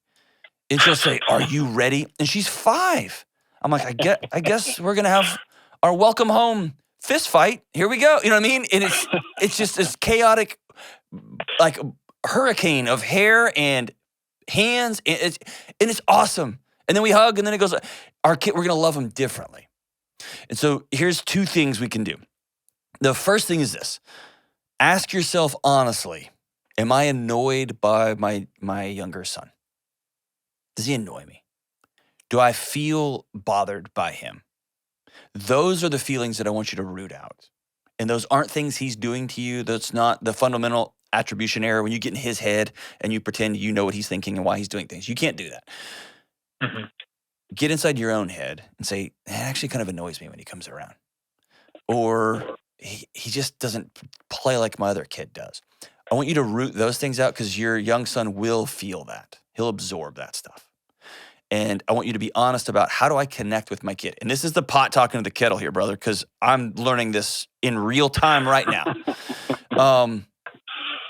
A: And she'll say, are you ready? And she's 5. I'm like, I guess we're going to have our welcome home fist fight. Here we go. You know what I mean? And it's just this chaotic, like hurricane of hair and hands. And it's awesome. And then we hug and then it goes, our kid, we're going to love them differently. And so here's 2 things we can do. The first thing is this. Ask yourself honestly, am I annoyed by my younger son? Does he annoy me? Do I feel bothered by him? Those are the feelings that I want you to root out. And those aren't things he's doing to you. That's not the fundamental attribution error when you get in his head and you pretend you know what he's thinking and why he's doing things. You can't do that. Mm-hmm. Get inside your own head and say, it actually kind of annoys me when he comes around. Or he just doesn't play like my other kid does. I want you to root those things out because your young son will feel that. He'll absorb that stuff. And I want you to be honest about how do I connect with my kid? And this is the pot talking to the kettle here, brother, because I'm learning this in real time right now.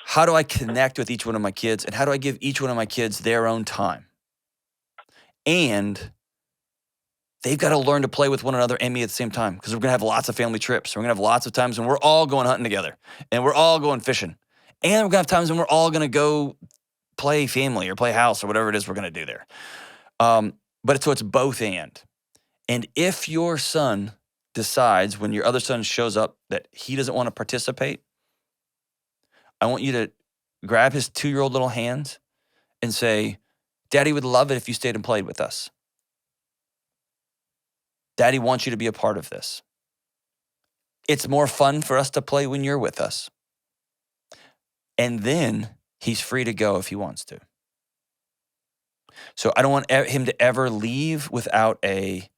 A: How do I connect with each one of my kids? And how do I give each one of my kids their own time? And they've got to learn to play with one another and me at the same time because we're going to have lots of family trips. We're going to have lots of times when we're all going hunting together and we're all going fishing. And we're going to have times when we're all going to go play family or play house or whatever it is we're going to do there. But it's both and. And if your son decides when your other son shows up that he doesn't want to participate, I want you to grab his 2-year-old little hands and say, Daddy would love it if you stayed and played with us. Daddy wants you to be a part of this. It's more fun for us to play when you're with us. And then He's free to go if he wants to. So I don't want him to ever leave without hey,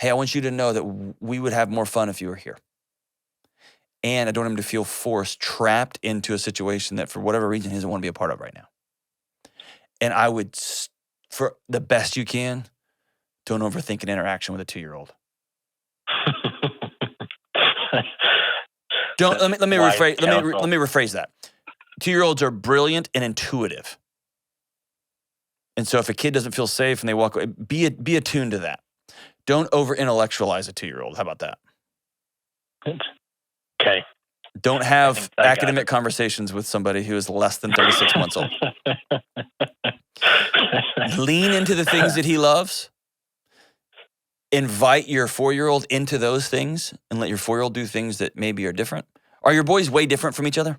A: I want you to know that we would have more fun if you were here. And I don't want him to feel forced, trapped into a situation that for whatever reason he doesn't want to be a part of right now. And I would, for the best you can, don't overthink an interaction with a 2-year-old. Don't let me rephrase that. 2-year-olds are brilliant and intuitive. And so if a kid doesn't feel safe and they walk away, be attuned to that. Don't over-intellectualize a 2-year-old. How about that?
F: Okay.
A: Don't have academic conversations with somebody who is less than 36 months old. Lean into the things that he loves. Invite your 4-year-old into those things and let your 4-year-old do things that maybe are different. Are your boys way different from each other?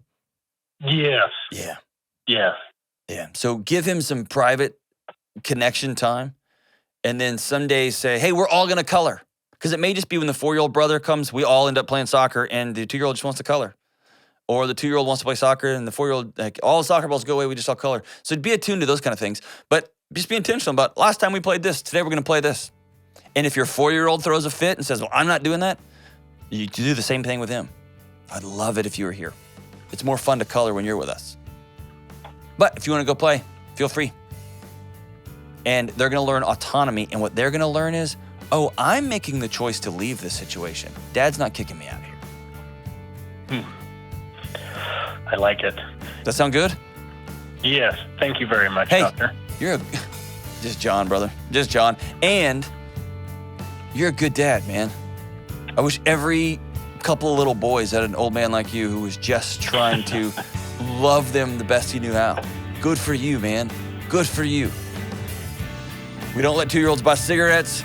F: Yes.
A: Yeah.
F: Yes.
A: Yeah. So give him some private connection time and then some days say, hey, we're all going to color. Because it may just be when the 4-year-old brother comes, we all end up playing soccer and the 2-year-old just wants to color. Or the 2-year-old wants to play soccer and the 4-year-old, like all the soccer balls go away, we just all color. So be attuned to those kind of things. But just be intentional about last time we played this, today we're going to play this. And if your 4-year-old throws a fit and says, well, I'm not doing that, you do the same thing with him. I'd love it if you were here. It's more fun to color when you're with us. But if you want to go play, feel free. And they're going to learn autonomy. And what they're going to learn is, oh, I'm making the choice to leave this situation. Dad's not kicking me out of here.
F: I like it.
A: Does that sound good?
F: Yes. Thank you very much,
A: Hey,
F: Doctor.
A: You're just John, brother. Just John. And you're a good dad, man. I wish every couple of little boys had an old man like you who was just trying to love them the best he knew how. Good for you, man. Good for you. We don't let 2-year-olds buy cigarettes.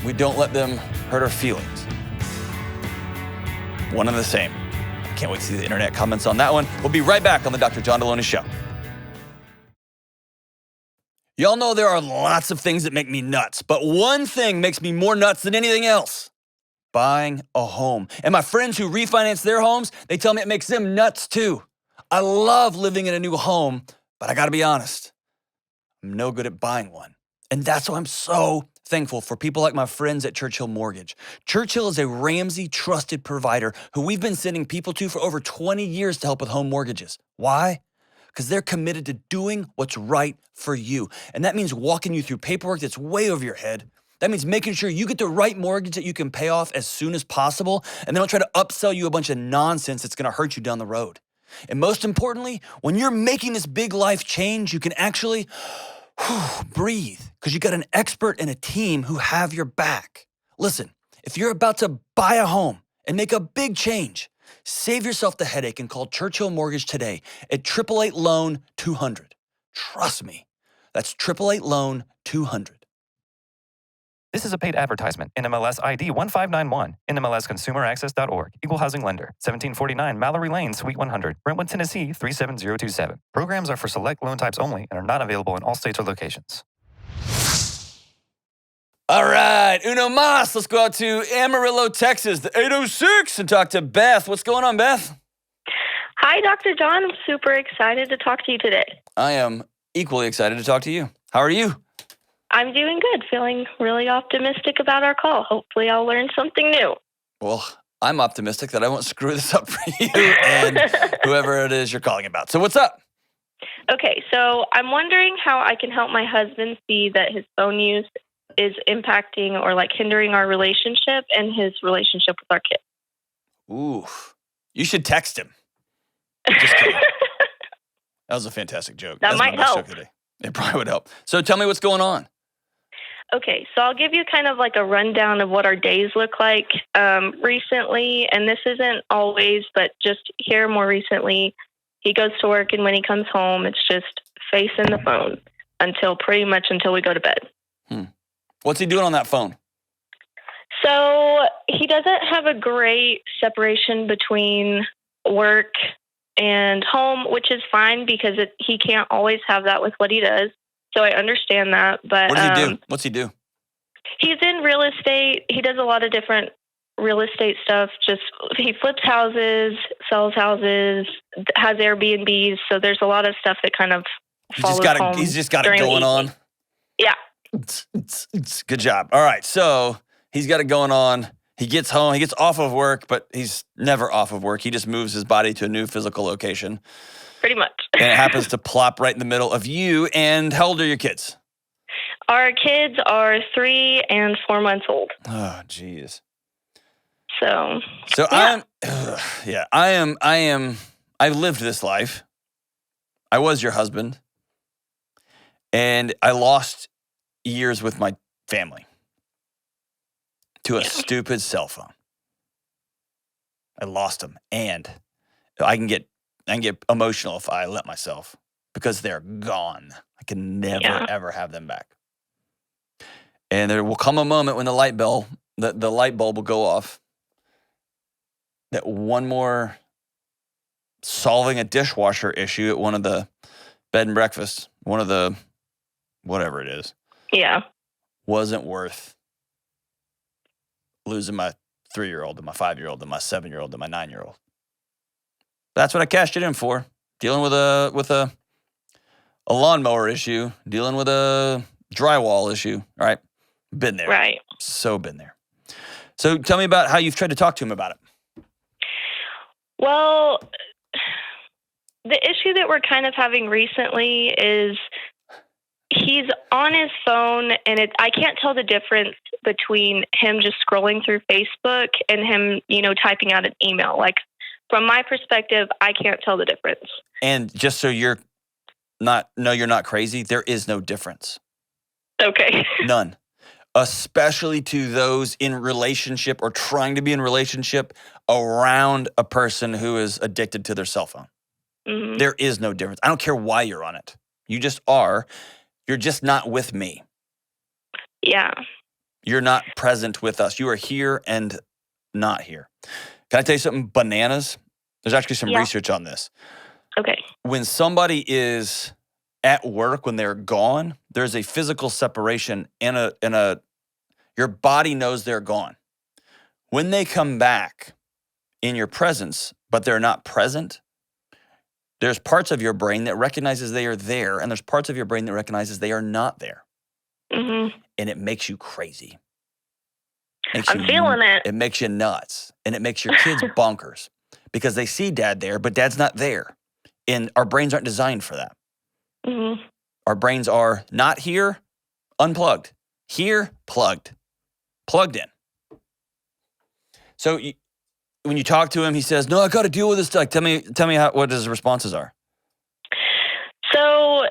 A: We don't let them hurt our feelings. One and the same. Can't wait to see the internet comments on that one. We'll be right back on the Dr. John Delony Show. Y'all know there are lots of things that make me nuts, but one thing makes me more nuts than anything else. Buying a home. And my friends who refinance their homes, they tell me it makes them nuts too. I love living in a new home, but I gotta be honest, I'm no good at buying one. And that's why I'm so thankful for people like my friends at Churchill Mortgage. Churchill is a Ramsey trusted provider who we've been sending people to for over 20 years to help with home mortgages. Why? Because they're committed to doing what's right for you. And that means walking you through paperwork that's way over your head. That means making sure you get the right mortgage that you can pay off as soon as possible, and they don't try to upsell you a bunch of nonsense that's gonna hurt you down the road. And most importantly, when you're making this big life change, you can actually breathe, because you got an expert and a team who have your back. Listen, if you're about to buy a home and make a big change, save yourself the headache and call Churchill Mortgage today at 888-LOAN-200. Trust me, that's 888-LOAN-200.
G: This is a paid advertisement. NMLS ID 1591. NMLSConsumerAccess.org. Equal Housing Lender. 1749 Mallory Lane, Suite 100. Brentwood, Tennessee 37027. Programs are for select loan types only and are not available in all states or locations.
A: All right, uno mas. Let's go out to Amarillo, Texas, the 806, and talk to Beth. What's going on, Beth?
H: Hi, Dr. John. I'm super excited to talk to you today.
A: I am equally excited to talk to you. How are you?
H: I'm doing good, feeling really optimistic about our call. Hopefully I'll learn something new.
A: Well, I'm optimistic that I won't screw this up for you and whoever it is you're calling about. So what's up?
H: Okay, so I'm wondering how I can help my husband see that his phone use is impacting or hindering our relationship and his relationship with our kids.
A: Ooh, you should text him. Just kidding. That was a fantastic joke.
H: That might help.
A: It probably would help. So tell me what's going on.
H: Okay, so I'll give you kind of a rundown of what our days look like recently. And this isn't always, but just here more recently, he goes to work and when he comes home, it's just face in the phone pretty much until we go to bed.
A: What's he doing on that phone?
H: So he doesn't have a great separation between work and home, which is fine because he can't always have that with what he does. So I understand that. But
A: what does he do? What's he do?
H: He's in real estate. He does a lot of different real estate stuff. Just he flips houses, sells houses, has Airbnbs. So there's a lot of stuff that kind of follows home.
A: He's just got it
H: during the
A: going on.
H: evening. Yeah.
A: Good job. All right. So he's got it going on. He gets home. He gets off of work, but he's never off of work. He just moves his body to a new physical location.
H: Pretty much.
A: And it happens to plop right in the middle of you. And how old are your kids?
H: Our kids are 3 and 4 months old.
A: Oh, geez.
H: So
A: yeah. I've lived this life. I was your husband. And I lost years with my family to a stupid cell phone. I lost them. And I can get emotional if I let myself because they're gone. I can never, ever have them back. And there will come a moment when the light bulb will go off. That one more solving a dishwasher issue at one of the bed and breakfasts, one of the whatever it is, wasn't worth losing my 3-year-old and my 5-year-old and my 7-year-old and my 9-year-old. That's what I cashed it in for. Dealing with a lawnmower issue, dealing with a drywall issue. All right. Been there.
H: Right.
A: So been there. So tell me about how you've tried to talk to him about it.
H: Well, the issue that we're kind of having recently is he's on his phone, and I can't tell the difference between him just scrolling through Facebook and him, typing out an email. Like, from my perspective, I can't tell the difference.
A: And just so you're not crazy, there is no difference.
H: Okay.
A: None. Especially to those in relationship or trying to be in relationship around a person who is addicted to their cell phone.
H: Mm-hmm.
A: There is no difference. I don't care why you're on it. You just are. You're just not with me.
H: Yeah.
A: You're not present with us. You are here and not here. Can I tell you something bananas? There's actually some research on this.
H: Okay.
A: When somebody is at work, when they're gone, there's a physical separation and your body knows they're gone. When they come back in your presence, but they're not present, there's parts of your brain that recognizes they are there, and there's parts of your brain that recognizes they are not there.
H: Mm-hmm.
A: And it makes you crazy.
H: I'm feeling it.
A: It makes you nuts. And it makes your kids bonkers because they see dad there, but dad's not there. And our brains aren't designed for that.
H: Mm-hmm.
A: Our brains are not here, unplugged. Here, plugged in. So when you talk to him, he says, "No, I got to deal with this stuff." Tell me what his responses are.
H: So,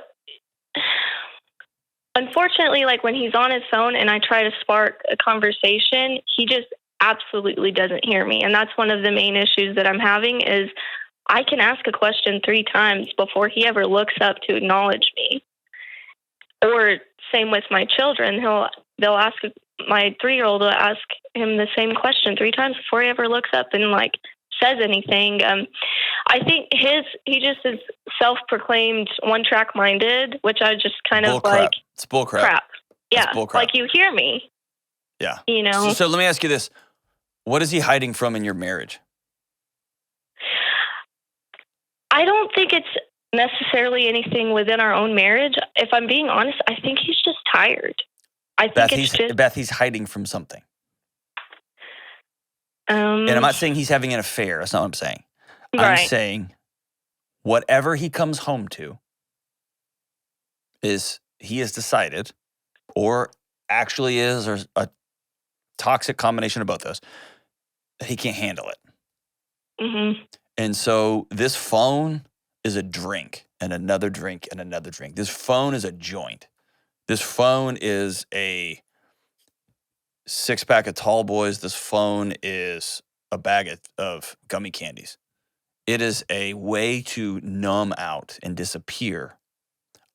H: unfortunately, like when he's on his phone and I try to spark a conversation, he just absolutely doesn't hear me. And that's one of the main issues that I'm having is I can ask a question 3 times before he ever looks up to acknowledge me. Or same with my children. They'll ask, my 3-year-old will ask him the same question 3 times before he ever looks up and says anything. I think he just is self-proclaimed one-track minded, which I just kind of like.
A: It's bull crap.
H: Yeah,
A: bull crap.
H: like you hear me.
A: Yeah.
H: So
A: let me ask you this: what is he hiding from in your marriage?
H: I don't think it's necessarily anything within our own marriage. If I'm being honest, I think he's just tired. Beth,
A: he's hiding from something.
H: And
A: I'm not saying he's having an affair. That's not what I'm saying.
H: Right.
A: I'm saying whatever he comes home to is he has decided, or actually is, or a toxic combination of both those, that he can't handle it.
H: Mm-hmm.
A: And so this phone is a drink and another drink and another drink. This phone is a joint. This phone is a 6-pack of Tall Boys. This phone is a bag of gummy candies. It is a way to numb out and disappear.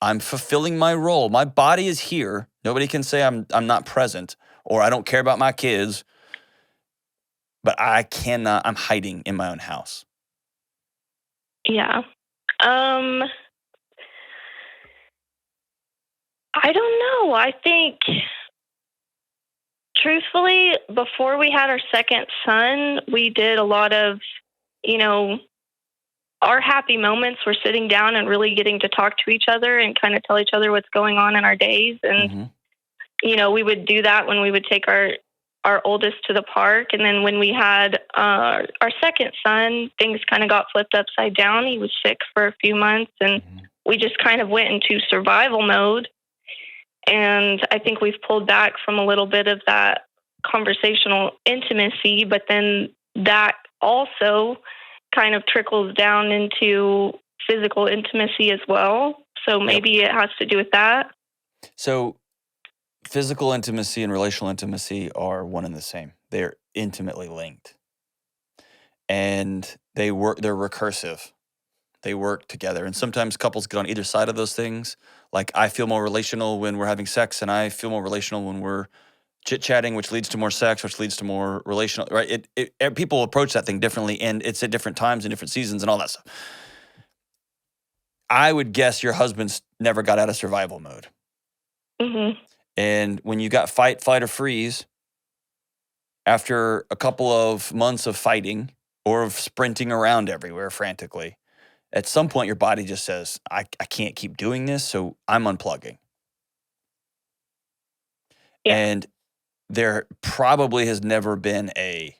A: I'm fulfilling my role. My body is here. Nobody can say I'm not present or I don't care about my kids. But I cannot. I'm hiding in my own house.
H: Yeah. I don't know. I think Truthfully, before we had our second son, we did a lot of, our happy moments were sitting down and really getting to talk to each other and kind of tell each other what's going on in our days. And, we would do that when we would take our oldest to the park. And then when we had our second son, things kind of got flipped upside down. He was sick for a few months and we just kind of went into survival mode. And I think we've pulled back from a little bit of that conversational intimacy, but then that also kind of trickles down into physical intimacy as well. So maybe it has to do with that.
A: So physical intimacy and relational intimacy are one and the same. They're intimately linked. And they're recursive. They work together. And sometimes couples get on either side of those things. Like I feel more relational when we're having sex, and I feel more relational when we're chit-chatting, which leads to more sex, which leads to more relational, right? People approach that thing differently, and it's at different times and different seasons and all that stuff. I would guess your husband's never got out of survival mode. And when you got fight, flight, or freeze, after a couple of months of fighting or of sprinting around everywhere frantically, at some point your body just says, I can't keep doing this, so I'm unplugging. Yeah. And there probably has never been a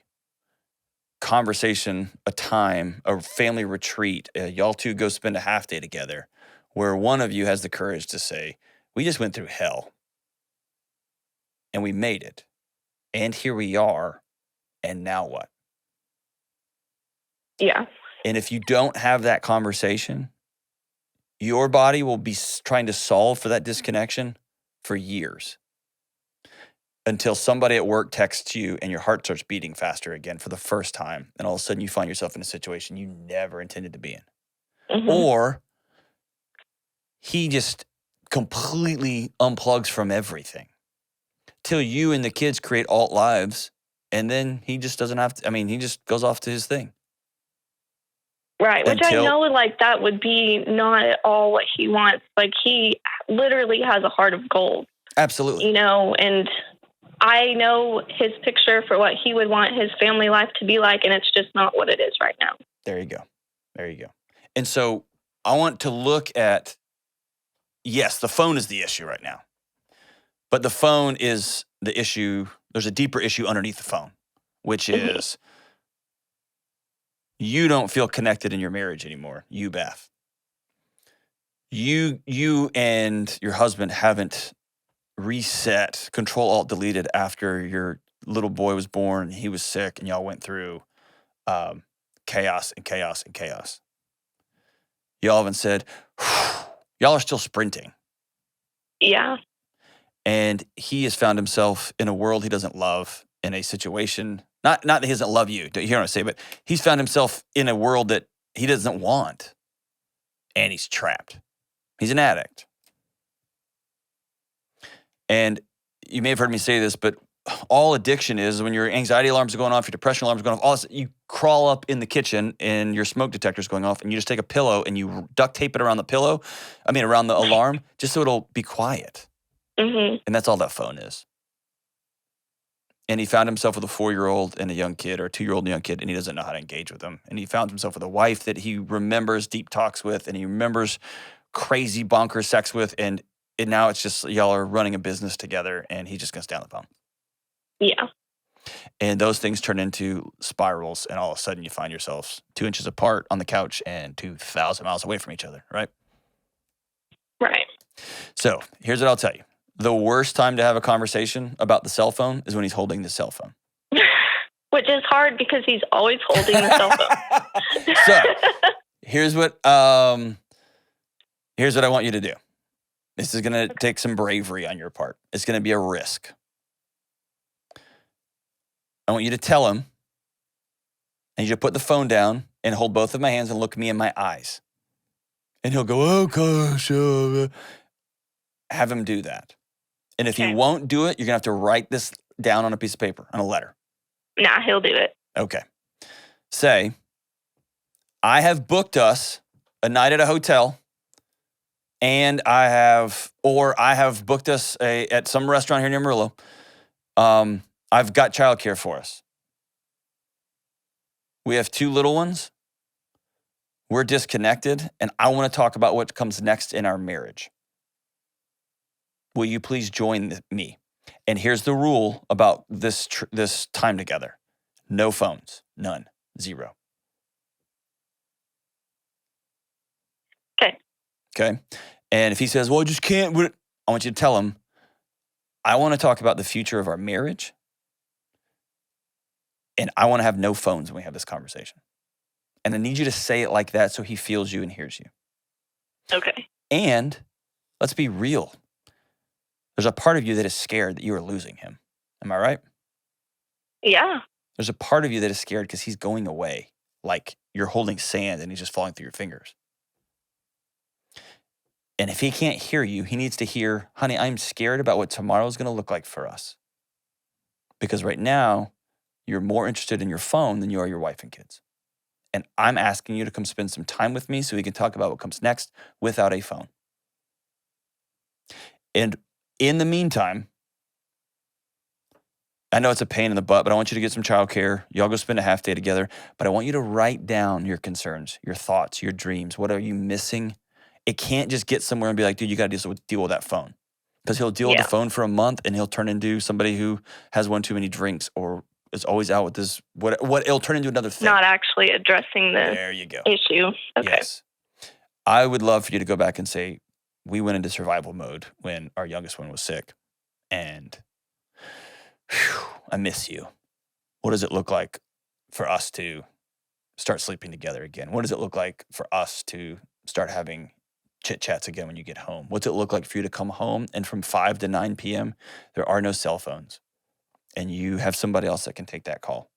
A: conversation, a time, a family retreat, y'all two go spend a half day together, where one of you has the courage to say, we just went through hell and we made it. And here we are. And now what?
H: Yeah.
A: And if you don't have that conversation, your body will be trying to solve for that disconnection for years. Until somebody at work texts you and your heart starts beating faster again for the first time. And all of a sudden you find yourself in a situation you never intended to be in. Or he just completely unplugs from everything. Till you and the kids create alt lives. And then he just doesn't have to, he just goes off to his thing.
H: Right. Which I know that would be not at all what he wants. Like he literally has a heart of gold.
A: Absolutely.
H: And I know his picture for what he would want his family life to be like, and it's just not what it is right now.
A: There you go. And so I want to look at, yes, the phone is the issue right now. But the phone is the issue. There's a deeper issue underneath the phone, which is you don't feel connected in your marriage anymore. You, Beth. You and your husband haven't reset, Control-Alt-Deleted after your little boy was born and he was sick and y'all went through chaos and chaos and chaos. Y'all haven't said, y'all are still sprinting.
H: Yeah.
A: And he has found himself in a world he doesn't love, in a situation, not that he doesn't love you, don't you hear what I say, but he's found himself in a world that he doesn't want. And he's trapped. He's an addict. And you may have heard me say this, but all addiction is when your anxiety alarms are going off, your depression alarms are going off, all this, you crawl up in the kitchen and your smoke detector's going off and you just take a pillow and you duct tape it around around the alarm, just so it'll be quiet. And that's all that phone is. And he found himself with a 4-year-old and a young kid, or a 2-year-old and a young kid, and he doesn't know how to engage with them. And he found himself with a wife that he remembers deep talks with, and he remembers crazy bonkers sex with, and now it's just y'all are running a business together, and he just gonna stay on the phone.
H: Yeah.
A: And those things turn into spirals, and all of a sudden you find yourselves 2 inches apart on the couch and 2,000 miles away from each other, right?
H: Right.
A: So here's what I'll tell you. The worst time to have a conversation about the cell phone is when he's holding the cell phone.
H: Which is hard because he's always holding the cell phone.
A: So here's what I want you to do. This is going to take some bravery on your part. It's going to be a risk. I want you to tell him, and you put the phone down and hold both of my hands and look me in my eyes. And he'll go, oh gosh. Have him do that. And if he won't do it, you're going to have to write this down on a piece of paper, on a letter.
H: Nah, he'll do it.
A: Okay. Say, I have booked us a night at a hotel, and I have booked us at some restaurant here near Amarillo. I've got childcare for us. We have 2 little ones. We're disconnected, and I want to talk about what comes next in our marriage. Will you please join me? And here's the rule about this time together. No phones. None. 0.
H: Okay.
A: Okay? And if he says, well, I just can't, I want you to tell him, I want to talk about the future of our marriage, and I want to have no phones when we have this conversation. And I need you to say it like that so he feels you and hears you.
H: Okay.
A: And let's be real. There's a part of you that is scared that you are losing him. Am I right?
H: Yeah.
A: There's a part of you that is scared because he's going away, like you're holding sand and he's just falling through your fingers. And if he can't hear you, he needs to hear, honey, I'm scared about what tomorrow is going to look like for us. Because right now, you're more interested in your phone than you are your wife and kids. And I'm asking you to come spend some time with me so we can talk about what comes next without a phone. And in the meantime, I know it's a pain in the butt, but I want you to get some childcare. Y'all go spend a half day together. But I want you to write down your concerns, your thoughts, your dreams. What are you missing? It can't just get somewhere and be like, dude, you got to deal with that phone. Because he'll deal with the phone for a month and he'll turn into somebody who has one too many drinks or is always out with this, what it'll turn into another thing.
H: Not actually addressing the
A: There you go.
H: issue. Okay.
A: Yes. I would love for you to go back and say, we went into survival mode when our youngest one was sick. And I miss you. What does it look like for us to start sleeping together again? What does it look like for us to start having chit chats again when you get home? What's it look like for you to come home and from 5 to 9 p.m., there are no cell phones and you have somebody else that can take that call?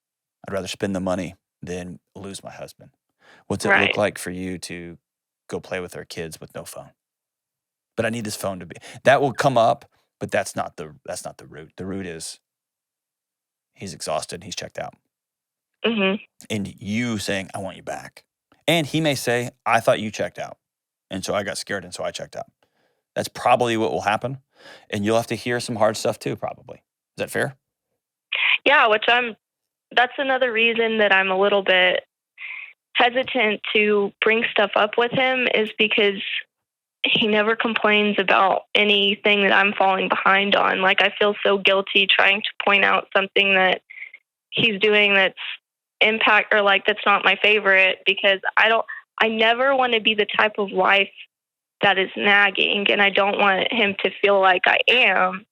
A: I'd rather spend the money than lose my husband. What's it look like for you to go play with our kids with no phone? But I need this phone to be, that will come up, but that's not the root. The root is he's exhausted, he's checked out.
H: Mm-hmm.
A: And you saying, I want you back. And he may say, I thought you checked out. And so I got scared and so I checked out. That's probably what will happen. And you'll have to hear some hard stuff too, probably. Is that fair?
H: Yeah, that's another reason that I'm a little bit hesitant to bring stuff up with him is because he never complains about anything that I'm falling behind on. Like, I feel so guilty trying to point out something that he's doing that's that's not my favorite, because I never want to be the type of wife that is nagging, and I don't want him to feel like I am.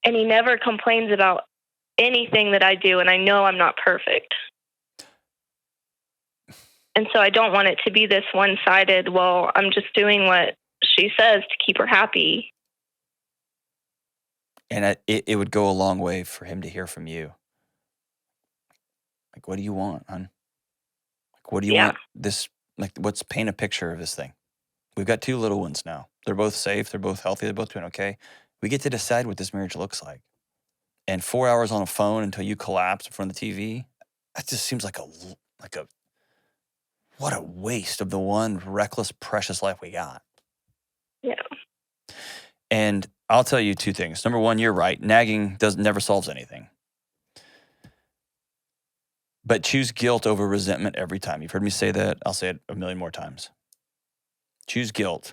H: And he never complains about anything that I do, and I know I'm not perfect. And so I don't want it to be this one-sided, well, I'm just doing what she says to keep her happy.
A: And it would go a long way for him to hear from you. Like, what do you want, hon? Like, what do you want this, like, paint a picture of this thing? We've got 2 little ones now. They're both safe. They're both healthy. They're both doing okay. We get to decide what this marriage looks like. And 4 hours on a phone until you collapse in front of the TV, that just seems like what a waste of the one reckless, precious life we got.
H: Yeah.
A: And I'll tell you 2 things. Number 1, you're right. Nagging never solves anything. But choose guilt over resentment every time. You've heard me say that. I'll say it a million more times. Choose guilt.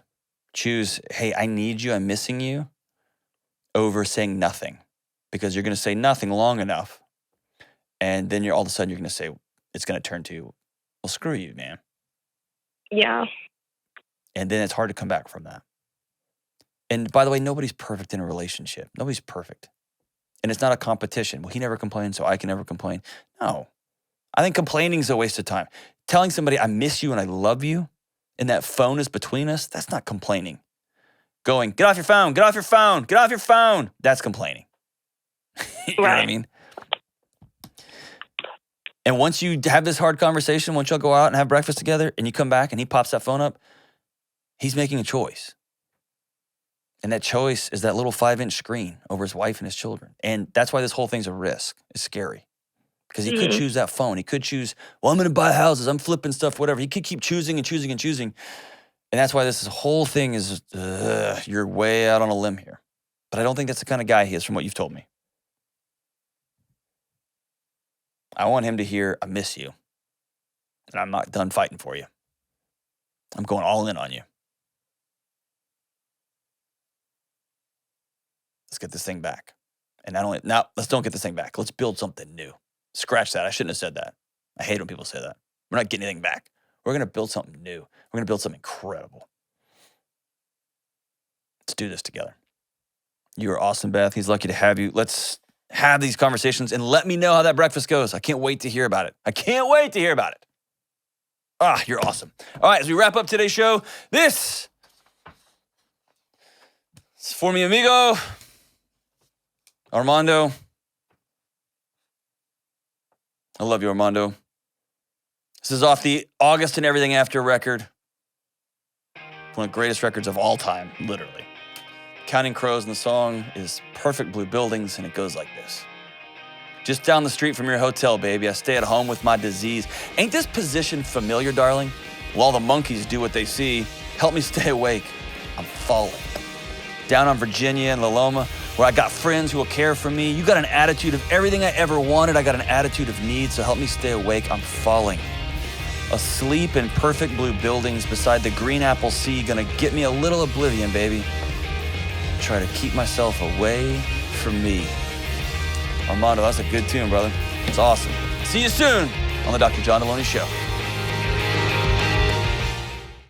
A: Choose, hey, I need you, I'm missing you, over saying nothing. Because you're going to say nothing long enough. And then all of a sudden you're going to say, it's going to turn to, well, screw you, man.
H: Yeah.
A: And then it's hard to come back from that. And by the way, nobody's perfect in a relationship. Nobody's perfect. And it's not a competition. Well, he never complains, so I can never complain. No. I think complaining is a waste of time. Telling somebody I miss you and I love you, and that phone is between us, that's not complaining. Going, get off your phone, get off your phone, get off your phone. That's complaining. You know what I mean? And once you have this hard conversation, once y'all go out and have breakfast together and you come back and he pops that phone up, he's making a choice. And that choice is that little 5-inch screen over his wife and his children. And that's why this whole thing's a risk. It's scary. Because he could choose that phone. He could choose, well, I'm going to buy houses. I'm flipping stuff, whatever. He could keep choosing and choosing and choosing. And that's why this whole thing is, you're way out on a limb here. But I don't think that's the kind of guy he is from what you've told me. I want him to hear, I miss you. And I'm not done fighting for you. I'm going all in on you. Let's get this thing back. And now let's don't get this thing back. Let's build something new. Scratch that. I shouldn't have said that. I hate when people say that. We're not getting anything back. We're going to build something new. We're going to build something incredible. Let's do this together. You are awesome, Beth. He's lucky to have you. Let's have these conversations and let me know how that breakfast goes. I can't wait to hear about it. I can't wait to hear about it. Ah, you're awesome. All right, as we wrap up today's show, this is for mi amigo, Armando. I love you, Armando. This is off the August and Everything After record. One of the greatest records of all time, literally. Counting Crows, and the song is Perfect Blue Buildings, and it goes like this. Just down the street from your hotel, baby, I stay at home with my disease. Ain't this position familiar, darling? While the monkeys do what they see, help me stay awake. I'm falling. Down on Virginia and La Loma, where I got friends who will care for me. You got an attitude of everything I ever wanted. I got an attitude of need, so help me stay awake. I'm falling. Asleep in perfect blue buildings beside the green apple sea, gonna get me a little oblivion, baby. Try to keep myself away from me. Armando, that's a good tune, brother. It's awesome. See you soon on the Dr. John Delony Show.